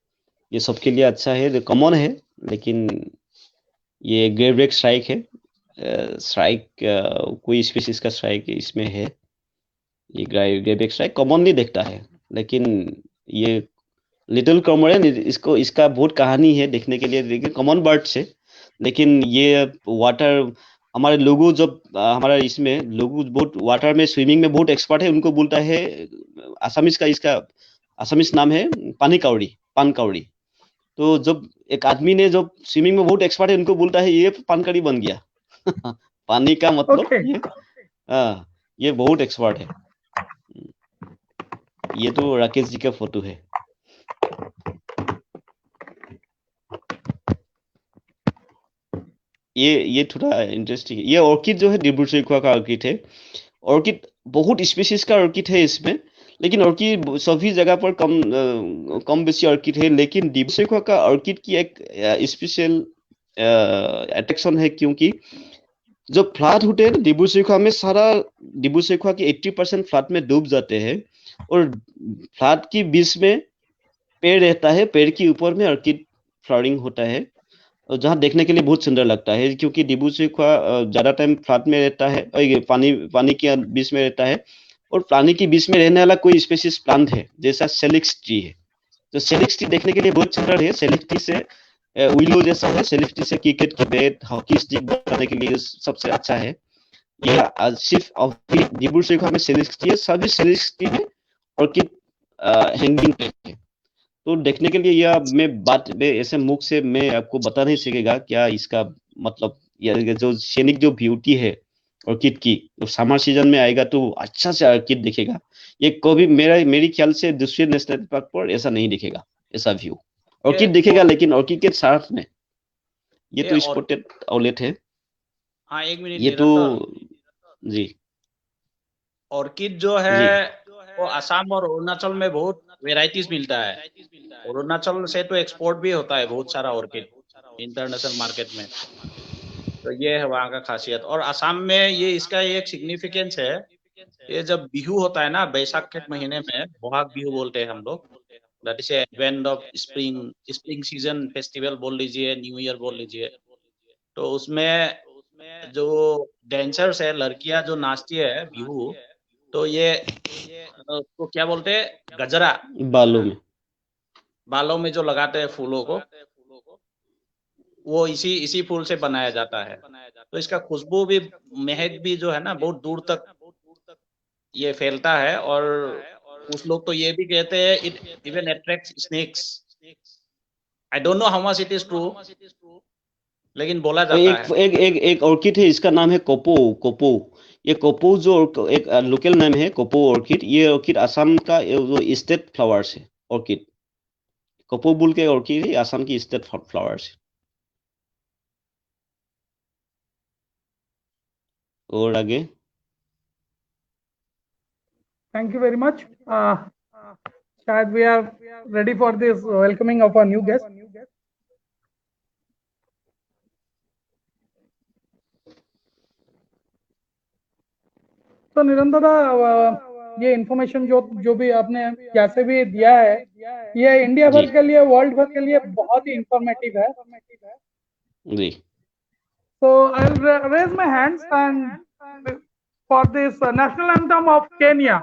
ये सबके लिए अच्छा है, कॉमन है। लेकिन ये ग्रे ब्रेक स्ट्राइक है। स्ट्राइक कोई स्पीशीज का स्ट्राइक इसमें है। ये ग्रे ब्रेक स्ट्राइक कॉमनली देखता है, लेकिन ये लिटिल कॉमोरेन, इसको इसका बहुत कहानी है देखने के लिए। लेकिन कॉमन बर्ड से, लेकिन ये वाटर हमारे लोगों जब हमारा इसमें लोगों बहुत वाटर में स्विमिंग में बहुत एक्सपर्ट है, उनको बोलता है आसामीज का, इसका आसामीज नाम है पानी काउड़ी, पान काउड़ी। तो जब एक आदमी ने जब स्विमिंग में बहुत एक्सपर्ट है, उनको बोलता है ये पानकड़ी बन गया। पानी का मतलब ओके, ये बहुत एक्सपर्ट है। ये तो राकेश जी का फोटो है। ये थोड़ा इंटरेस्टिंग है। ये ऑर्किड जो है डिब्रूसैखुवा का ऑर्किड है। ऑर्किड बहुत स्पीशीज का ऑर्किड है इसमें, लेकिन ऑर्किड सभी जगह पर कम बेसी ऑर्किड है। लेकिन डिब्रूसैखुवा का ऑर्किड की एक स्पेशल अट्रैक्शन है, क्योंकि जब फ्लड होते हैं डिब्रूसैखुवा में, सारा डिब्रूसैखुवा के 80% फ्लड में डूब जाते हैं। और फ्लड के बीच में पेड़ रहता है, पेड़ के ऊपर में ऑर्किड फ्लावरिंग होता है, और जहाँ देखने के लिए बहुत सुंदर लगता है। क्योंकि डिब्रूसैखुवा ज्यादा टाइम फ्लड में रहता है, ये पानी के बीच में रहता है। और पानी के बीच में रहने वाला कोई स्पेसिस प्लांट है, जैसा सेलिक्स ट्री है। तो सेलिक्स ट्री देखने के लिए बहुत सुंदर है। सेलिक्स ट्री से विलो जैसा है। सेलिक्स ट्री से क्रिकेट की बैट, हॉकी स्टिक बनाने के लिए सबसे अच्छा है। ये सिर्फ अभी डिब्रूसैखुवा में सेलिक्स ट्री है, सभी सेलिक्स ट्री में ऑर्किड हैंगिंग है। तो देखने के लिए यह मैं ऐसे मुख से मैं आपको बता नहीं सकेगा क्या इसका मतलब। ये जो सीनिक जो ब्यूटी है ऑर्किड की, तो समर सीजन में आएगा तो अच्छा से ऑर्किड दिखेगा। ये कभी मेरी ख्याल से दूसरे नेशनल पार्क पर ऐसा नहीं दिखेगा, ऐसा व्यू। ऑर्किड दिखेगा, लेकिन ऑर्किड के साथ में ये तो स्पॉटेड आउलेट है। हाँ, एक मिनट ये तो निरंतर। जी ऑर्किड जो जी है वो असम और अरुणाचल में बहुत वेराइटीज मिलता है। अरुणाचल से तो एक्सपोर्ट भी होता है बहुत सारा ऑर्किड इंटरनेशनल मार्केट में। तो ये है वहाँ का खासियत। और असम में ये इसका एक सिग्निफिकेंस है। ये जब बिहू होता है ना, बैसाख के महीने में, बोहाग बिहू बोलते हैं हम लोग। That is advent of spring, spring season festival बोल लीजिए, न्यू ईयर बोल लीजिए। तो उसमें जो डांसर्स है, लड़कियां जो नाचती है बिहू, तो ये उसको क्या बोलते हैं, गजरा। बालों में बालों में जो लगाते हैं फूलों को, वो इसी फूल से बनाया जाता है। तो इसका खुशबू भी, महक भी जो है ना, बहुत दूर तक ये फैलता है। और कुछ लोग तो ये भी कहते हैं it even attracts snakes. I don't know how much it is true, लेकिन बोला जाता एक है। एक एक एक ऑर्किड है, इसका नाम है कोपो। कोपो, ये कोपो जो एक लोकल नाम है, कोपो ऑर्किड। ये ऑर्किड असम का जो स्टेट फ्लावर्स है ऑर्किड। कोपो बुल के ऑर्किड है, असम की स्टेट फ्लावर्स है। और आगे। Thank you very much. Shayad we are ready for this welcoming of our new guest. तो निरंतर ये इन्फॉर्मेशन जो भी आपने जैसे भी दिया है, ये इंडिया भर के लिए, वर्ल्ड भर के लिए बहुत ही इंफॉर्मेटिव है। जी। So I'll raise my hands and for this national anthem of Kenya.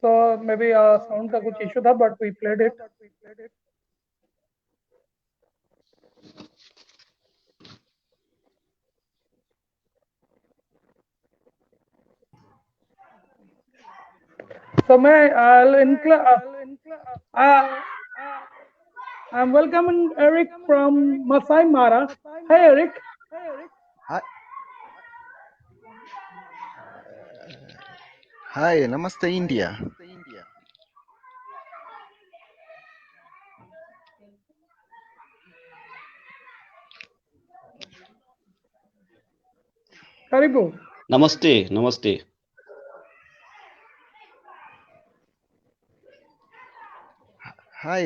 So maybe sound का कुछ issue था, but we played it. So I'm welcoming Eric from Masai Mara. Hey Eric. Hi, Namaste India. Karibu. नमस्ते नमस्ते। Hi.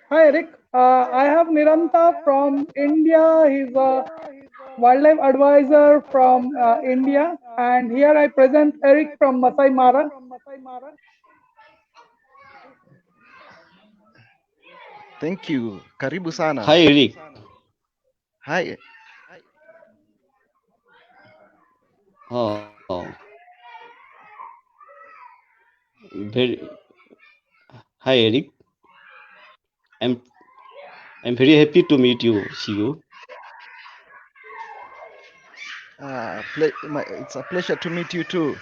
Hi Eric. I have Niranta from India. He's a wildlife advisor from India, and here I present Eric from Masai Mara. Thank you. Karibu sana. Hi Eric. Hi. Oh, very. Hi Eric. I'm very happy to meet you. See you. It's a pleasure to meet you too.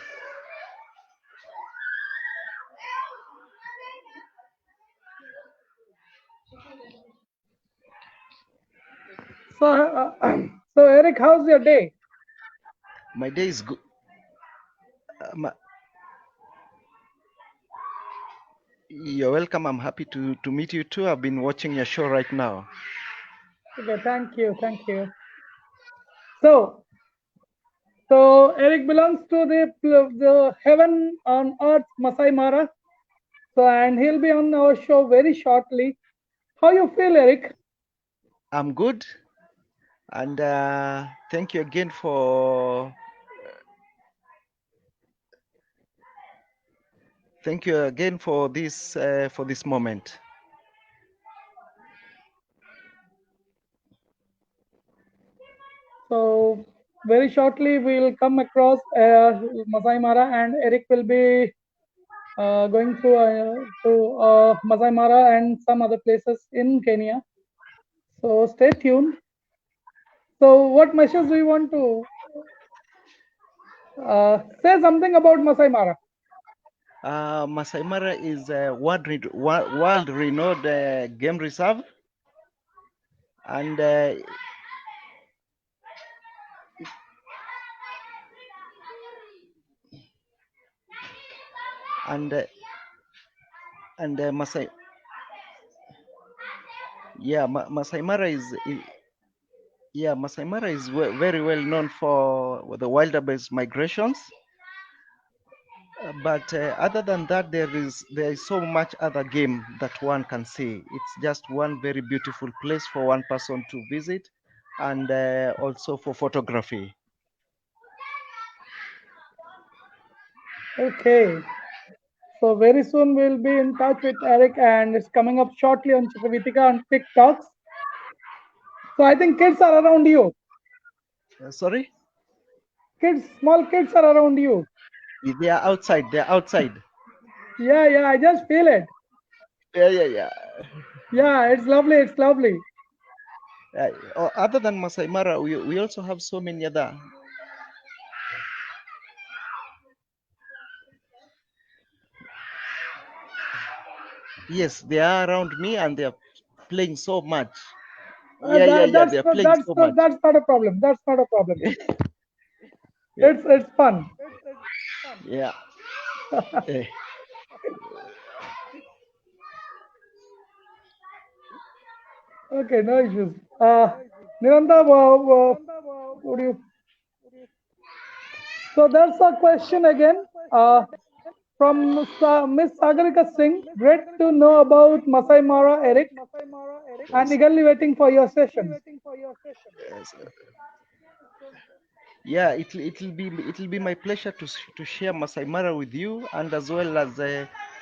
So Eric, how's your day? My day is good. You're welcome. I'm happy to meet you too. I've been watching your show right now. Okay, thank you. So Eric belongs to the heaven on earth Masai Mara. So, and he'll be on our show very shortly. How you feel, Eric? I'm good, and thank you again for this moment. So, very shortly we'll come across Masai Mara, and Eric will be going through Masai Mara and some other places in Kenya. So stay tuned. So what message do you want to say something about Masai Mara? Masai Mara is a world-renowned game reserve, and Masai, Masai Mara Masai Mara is very well known for the wildebeest migrations. But other than that, there is so much other game that one can see. It's just one very beautiful place for one person to visit, and also for photography. Okay. So very soon we'll be in touch with Eric, and it's coming up shortly on Chitravitika on Quick Talks. So I think kids are around you. Sorry? Small kids are around you. They are outside. They're outside. Yeah, I just feel it. Yeah. Yeah, it's lovely. It's lovely. Other than Masai Mara, we also have so many other. Yes, they are around me, and they are playing so much. They are playing so much. That's not a problem. That's not a problem. It's fun. Yeah. Okay, no issues. Niranda, would you? So there's a question again from Miss Sagarika Singh. Great to know about Masai Mara, Eric. I'm eagerly waiting for your session. Yeah, it'll be my pleasure to share Masai Mara with you, and as well as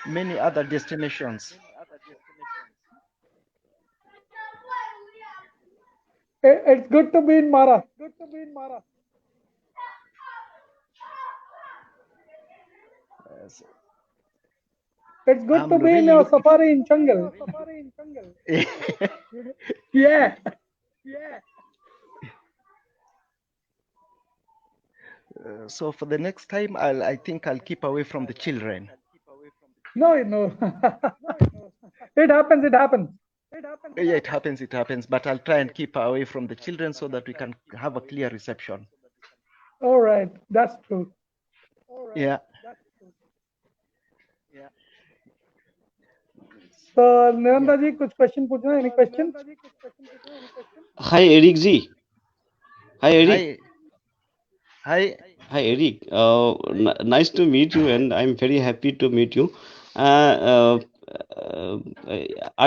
many other destinations. It's good to be in Mara. It's good to be in your safari in jungle. Yeah. So for the next time, I think I'll keep away from the children. No. It happens. Yeah, it happens. But I'll try and keep away from the children so that we can have a clear reception. All right, that's true. Yeah. So Niranda ji, कुछ question पूछना? Any question? Hi Eric ji. Hi Eric. Hi. Hi Eric. Nice to meet you, and I'm very happy to meet you. Are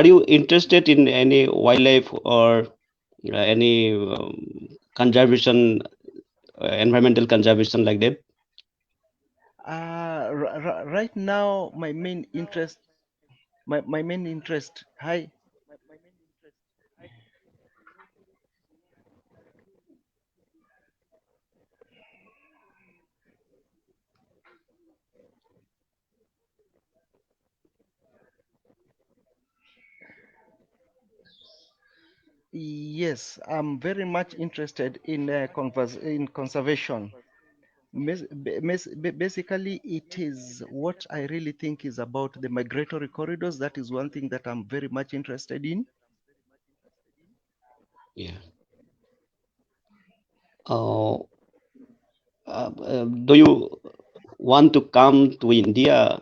you interested in any wildlife or any conservation, environmental conservation like that? Right now, my main interest. Hi. Yes, I'm very much interested in conservation. Basically, it is what I really think is about the migratory corridors. That is one thing that I'm very much interested in. Yeah. Do you want to come to India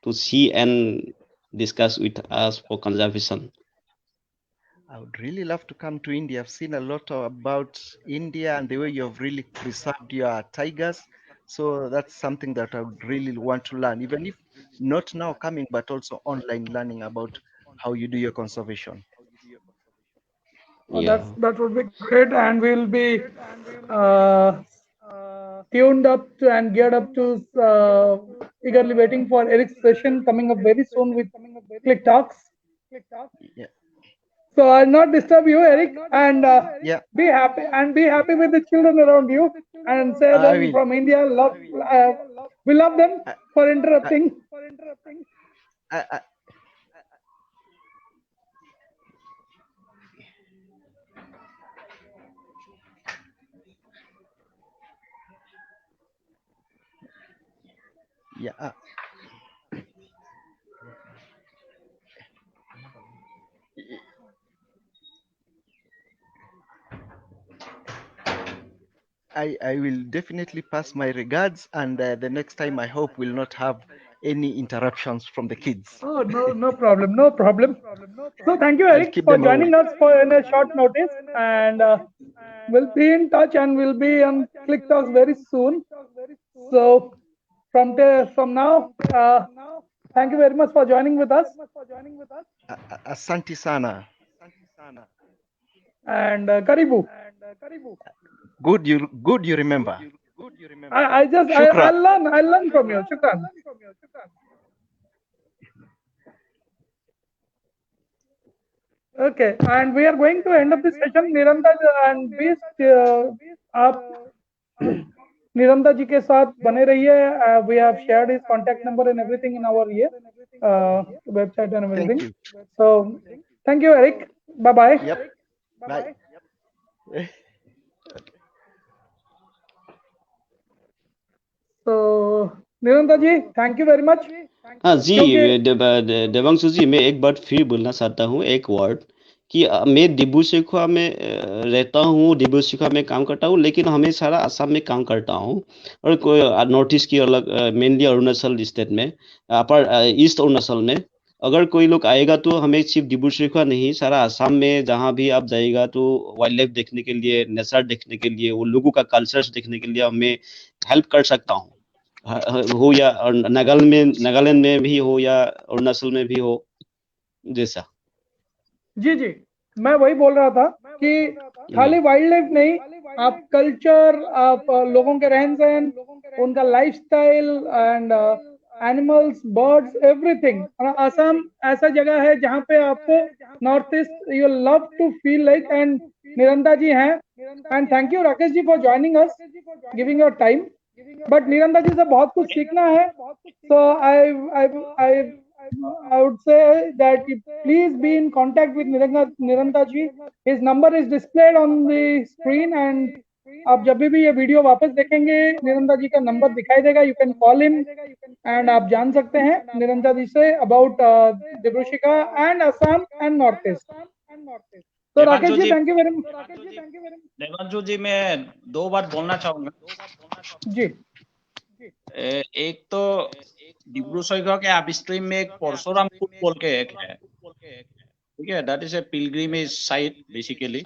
to see and discuss with us for conservation? I would really love to come to India. I've seen a lot about India and the way you've really preserved your tigers. So that's something that I would really want to learn, even if not now coming, but also online learning about how you do your conservation. Oh, Yeah. that would be great, and we'll be uh, tuned up to and geared up to eagerly waiting for Eric's session coming up very soon with Click Talks. Yeah, So I'll not disturb you, Eric, and yeah, be happy with the children around you, and say I them will. from India. We love them I, for I, interrupting. I, yeah. I will definitely pass my regards, and the next time I hope will not have any interruptions from the kids. Oh, no problem, no problem. So thank you, I'll Eric, keep for them away. joining us for in a short notice, and we'll be in touch, and we'll be on Click Talks very soon. So from now, thank you very much for joining with us, Asante sana. and Karibu. Good you remember. Shukra. I'll learn from you. Shukran. Okay, and we are going to end up this session. निरंतर and Beast आप निरंतर जी के साथ बने रहिए. We have shared his contact number and everything in our website and Thank everything. you. So thank you, Eric. Bye bye. Yep. Bye. So निरंतर जी, thank you very much. हाँ जी, क्योंकि देवांशु जी, मैं एक बार फिर बोलना चाहता हूँ एक वर्ड कि मैं डिब्रू-सैखोवा में रहता हूँ, डिब्रू-सैखोवा में काम करता हूँ, लेकिन हमें सारा असम में काम करता हूँ और कोई नॉर्थ ईस्ट की अलग मेनली अरुणाचल स्टेट में, अपर ईस्ट अरुणाचल में अगर कोई लोग आएगा तो हमें सिर्फ डिब्रू-सैखोवा नहीं, सारा असम में जहाँ भी आप जाएगा तो वाइल्ड लाइफ देखने के लिए, नेचर देखने के लिए, वो लोगों का कल्चर्स देखने के लिए हमें हेल्प कर सकता हूँ। हो या नागालैंड में भी हो या अरुणाचल में भी हो, जैसा। जी, मैं वही बोल रहा था कि खाली वाइल्ड लाइफ नहीं, आप कल्चर, आप लोगों के रहन सहन, उनका lifestyle and animals, birds, everything. Assam ऐसा जगह है जहाँ पे आपको north east you love to feel like. And Niranta ji हैं, and thank you Rakesh ji for joining us, giving your time. But Niranta ji से बहुत कुछ सीखना है. सो I would say that please be in contact with Niranta ji. His number is displayed on the screen, and आप जब भी ये वीडियो वापस देखेंगे निरंता जी का नंबर दिखाई देगा. You can call him and आप जान सकते हैं निरंता जी से about Dibrusaikhowa and Assam and north east. तो Rakesh ji, thank you very much. Devanshu ji, मैं 2 बात बोलना चाहूंगा जी. एक तो डिब्रू-सैखोवा के अपस्ट्रीम में एक परशुराम कूप बोल के एक है, ठीक है. That is a pilgrimage site basically.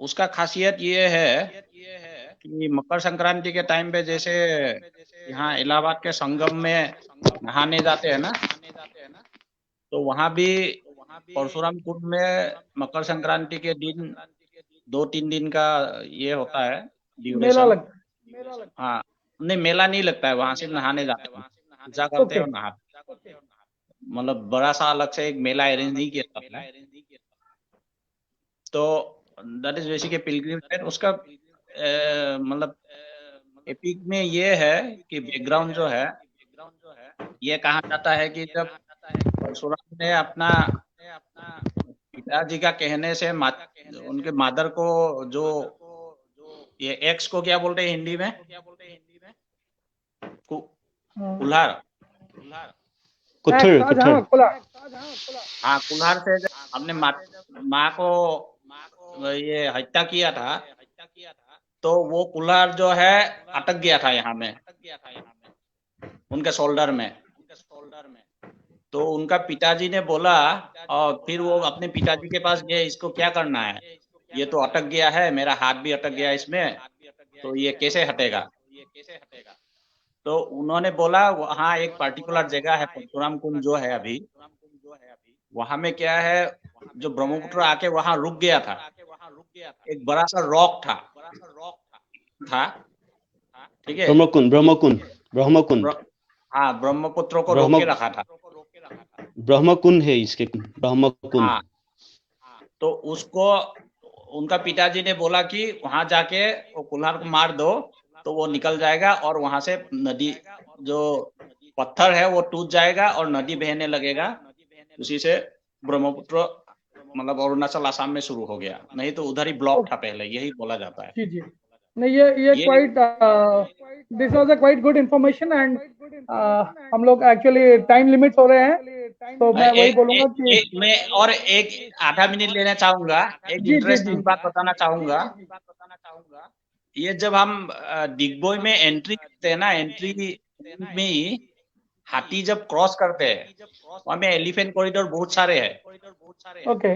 उसका खासियत ये है कि मकर संक्रांति के टाइम पे जैसे यहाँ इलाहाबाद के संगम में नहाने जाते हैं ना, तो वहां भी परशुराम कुंड में मकर संक्रांति के दिन 2-3 दिन का ये होता है मेला लगता ड्यूरेशन. हाँ, नहीं मेला नहीं लगता है, वहां सिर्फ नहाने जाते हैं, पूजा करते हैं और नहाते हैं. मतलब बड़ा सा अलग से एक मेला अरेंज नहीं किया जाता है. तो that is basic Pilgrim site. उसका मतलब एपिक में ये है कि बैकग्राउंड जो है, ये कहा जाता है कि जब परशुराम ने अपना पिताजी का कहने से उनके मादर को, जो ये एक्स को क्या बोलते हैं हिंदी में, कुल्हार, कुल्हार. हाँ, कुल्हार से हमने माँ को ये हत्या किया था, तो वो कुल्हार जो है अटक गया था यहाँ में, उनके शोल्डर में. तो उनका पिताजी ने बोला, और फिर वो अपने पिताजी के पास गए, इसको क्या करना है, ये तो अटक गया है, मेरा हाथ भी अटक गया इसमें, तो ये कैसे हटेगा. तो उन्होंने बोला वहाँ एक पर्टिकुलर जगह है परशुराम कुंड जो है अभी, वहां में क्या है, जो ब्रह्मपुत्र आके वहां रुक गया था, एक बड़ा सा रॉक था, ठीक है। ब्रह्मकुंड हाँ, ब्रह्मपुत्र को रोक के रखा था। ब्रह्मकुंड है इसके, ब्रह्मकुंड। हाँ, तो उसको उनका पिताजी ने बोला कि वहां जाके वो कुल्हाड़ को मार दो तो वो निकल जाएगा और वहां से नदी जो पत्थर है वो टूट जाएगा और नदी बहने लगेगा, उसी से ब्रह्मपुत्र मतलब अरुणाचल आसाम में शुरू हो गया, नहीं तो उधर ही ब्लॉक था पहले, यही बोला जाता है। जी जी, नहीं ये quite this was a quite good information and हम लोग एक्चुअली टाइम लिमिट्स हो रहे हैं, तो मैं वही बोलूंगा कि मैं और एक आधा मिनट लेना चाहूंगा, एक जी इंटरेस्टिंग बात बताना चाहूंगा। ये जब हम डिगबोई में एंट्री करते हैं ना, एंट्री में ही हाथी जब क्रॉस करते हैं वहां में एलिफेंट कॉरिडोर बहुत सारे हैं। ओके,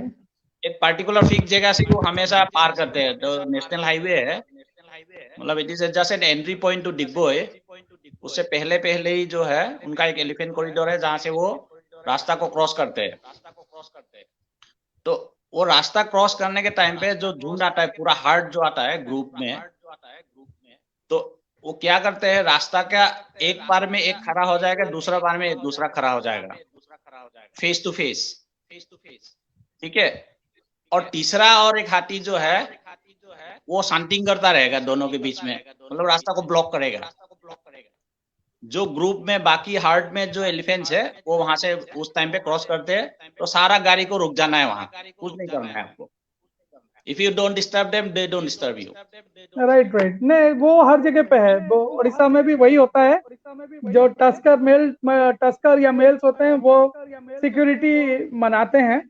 एक पर्टिकुलर फिक्स जगह से वो हमेशा पार करते हैं, तो नेशनल हाईवे है, मतलब it is just an entry point two Digboi. उससे पहले पहले ही जो है उनका एक एलिफेंट कॉरिडोर है जहां से वो रास्ता को क्रॉस करते हैं। तो वो रास्ता क्रॉस करने के टाइम पे जो झुंड आता है, पूरा हार्ड जो आता है ग्रुप में, तो वो क्या करते हैं, रास्ता का एक बार में एक खड़ा हो जाएगा, दूसरा बार में दूसरा खड़ा हो जाएगा, फेस टू फेस, ठीक है। और तीसरा और एक हाथी जो है वो शांतिंग करता रहेगा दोनों के बीच में, मतलब रास्ता को ब्लॉक करेगा। जो ग्रुप में बाकी हार्ड में जो एलिफेंट्स है वो वहां से उस टाइम पे क्रॉस करते हैं, तो सारा गाड़ी को रुक जाना है, वहां कुछ नहीं करना है आपको। If you don't disturb them, they don't disturb you. Right right, नहीं वो हर जगह पे है, वो उड़ीसा में भी वही होता है। जो टस्कर या मेल्स होते हैं वो सिक्योरिटी मनाते हैं।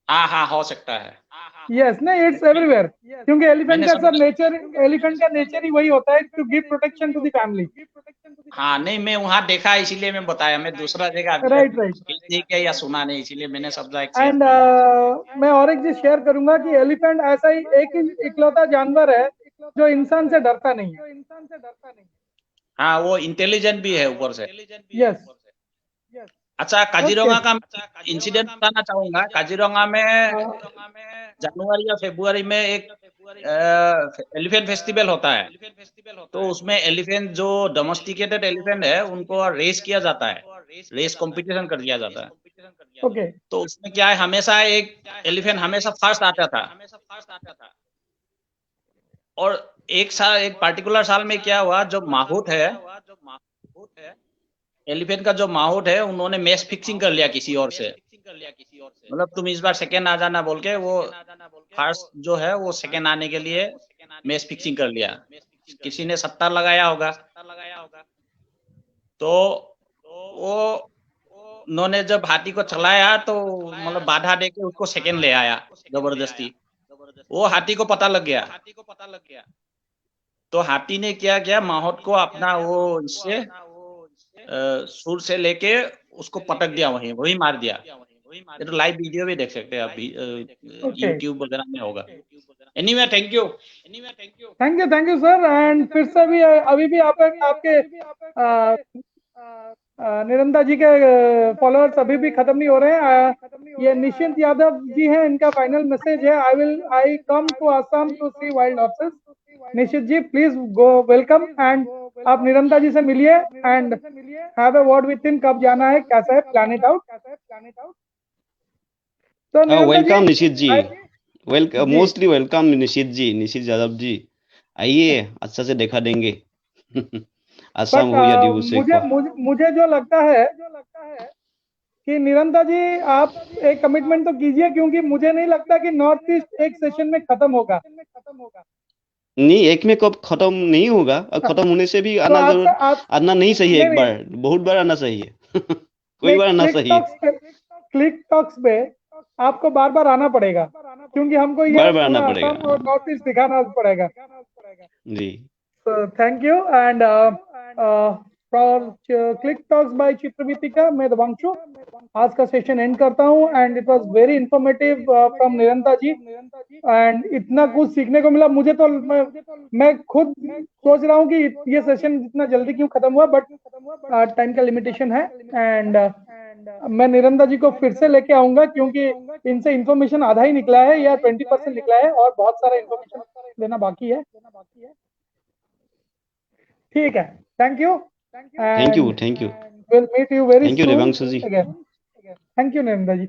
हाँ, हो सकता है। यस, नहीं इट्स एवरीवेयर, क्योंकि एलिफेंट का सर नेचर, एलिफेंट का नेचर ही वही होता है to give protection to the family. हाँ, नहीं मैं वहां देखा इसीलिए मैं बताया, मैं दूसरा जगह अभी राइट तक राइट, नहीं किया या सुना नहीं, इसीलिए मैंने शब्द एक शेयर एंड किया। मैं और एक चीज शेयर करूंगा कि एलिफेंट ऐसा ही एक इकलौता जानवर है जो इंसान से डरता नहीं है। हाँ, वो इंटेलिजेंट भी है ऊपर से। यस, अच्छा, काजीरंगा का इंसिडेंट बताना चाहूंगा। काजीरंगा में जनवरी या फरवरी में एक एलिफेंट फेस्टिवल होता है, तो उसमें एलिफेंट जो डोमेस्टिकेटेड एलिफेंट है उनको रेस किया जाता है, रेस कंपटीशन कर दिया जाता है। ओके, तो उसमें क्या है, हमेशा एक एलिफेंट हमेशा फर्स्ट आता था, और एक पर्टिकुलर साल में क्या हुआ, जो माहौत है एलिफेंट का, जो माहौत है उन्होंने मैच फिक्सिंग कर लिया किसी और से, मतलब तुम इस बार सेकेंड आ जाना बोल के, वो फर्स्ट जो है वो सेकेंड आने के लिए मैच फिक्सिंग कर लिया। किसी ने 70 लगाया होगा, तो वो उन्होंने जब हाथी को चलाया तो मतलब बाधा देके उसको सेकेंड ले आया जबरदस्ती। वो हाथी को पता लग गया, तो हाथी ने क्या किया, माहौत को अपना वो इससे सुर से लेके उसको पटक दिया, वही मार दिया। ये तो लाइव वीडियो भी देख सकते हैं आप, यूट्यूब वगैरह में होगा। Anyway, thank you sir. And फिर से भी अभी भी आपके निरंदा जी के फॉलोअर्स अभी भी खत्म नहीं हो रहे हैं। ये निश्चिंत यादव जी हैं, इनका फाइनल मैसेज है, I come to Assam to see wild horses. Nishchit ji please go, welcome, and आप निरंता जी से मिलिए and have a word with him, कब जाना है, कैसा है, प्लान इट आउट। तो वेलकम निशित जी, जी। मोस्टली वेलकम निशित यादव जी, आइए अच्छा से देखा देंगे आसाम हो या दिवस मुझे जो लगता है कि निरंता जी आप एक कमिटमेंट तो कीजिए, क्योंकि मुझे नहीं लगता कि नॉर्थ ईस्ट एक सेशन में खत्म होगा। नहीं, एक में कब खत्म नहीं होगा, खत्म होने से भी आना तो आना नहीं सही है, एक बार बहुत बार आना चाहिए कोई बार आना चाहिए। क्लिक टॉक्स पे आपको बार बार आना पड़ेगा, क्योंकि हमको ये बार आना पूरा पड़ेगा असम और नॉर्थ ईस्ट दिखाना पड़ेगा जी। So thank you, and for Click Talks by Chitravitika, मैं दवांशु। आज का सेशन एंड करता हूँ। And it was very informative from Niranta ji, and इतना कुछ सीखने को मिला मुझे। तो मैं खुद सोच रहा हूँ कि ये सेशन जितना जल्दी क्यों खत्म हुआ, बट टाइम का लिमिटेशन है। एंड मैं निरंता जी को फिर से लेके आऊंगा, क्योंकि इनसे इंफॉर्मेशन आधा ही निकला है या 20% निकला है, और बहुत सारा इंफॉर्मेशन लेना बाकी है। ठीक है, thank you, thank you, and thank you, will meet you very thank you soon Devanshu ji. Again. Thank you Niranta ji.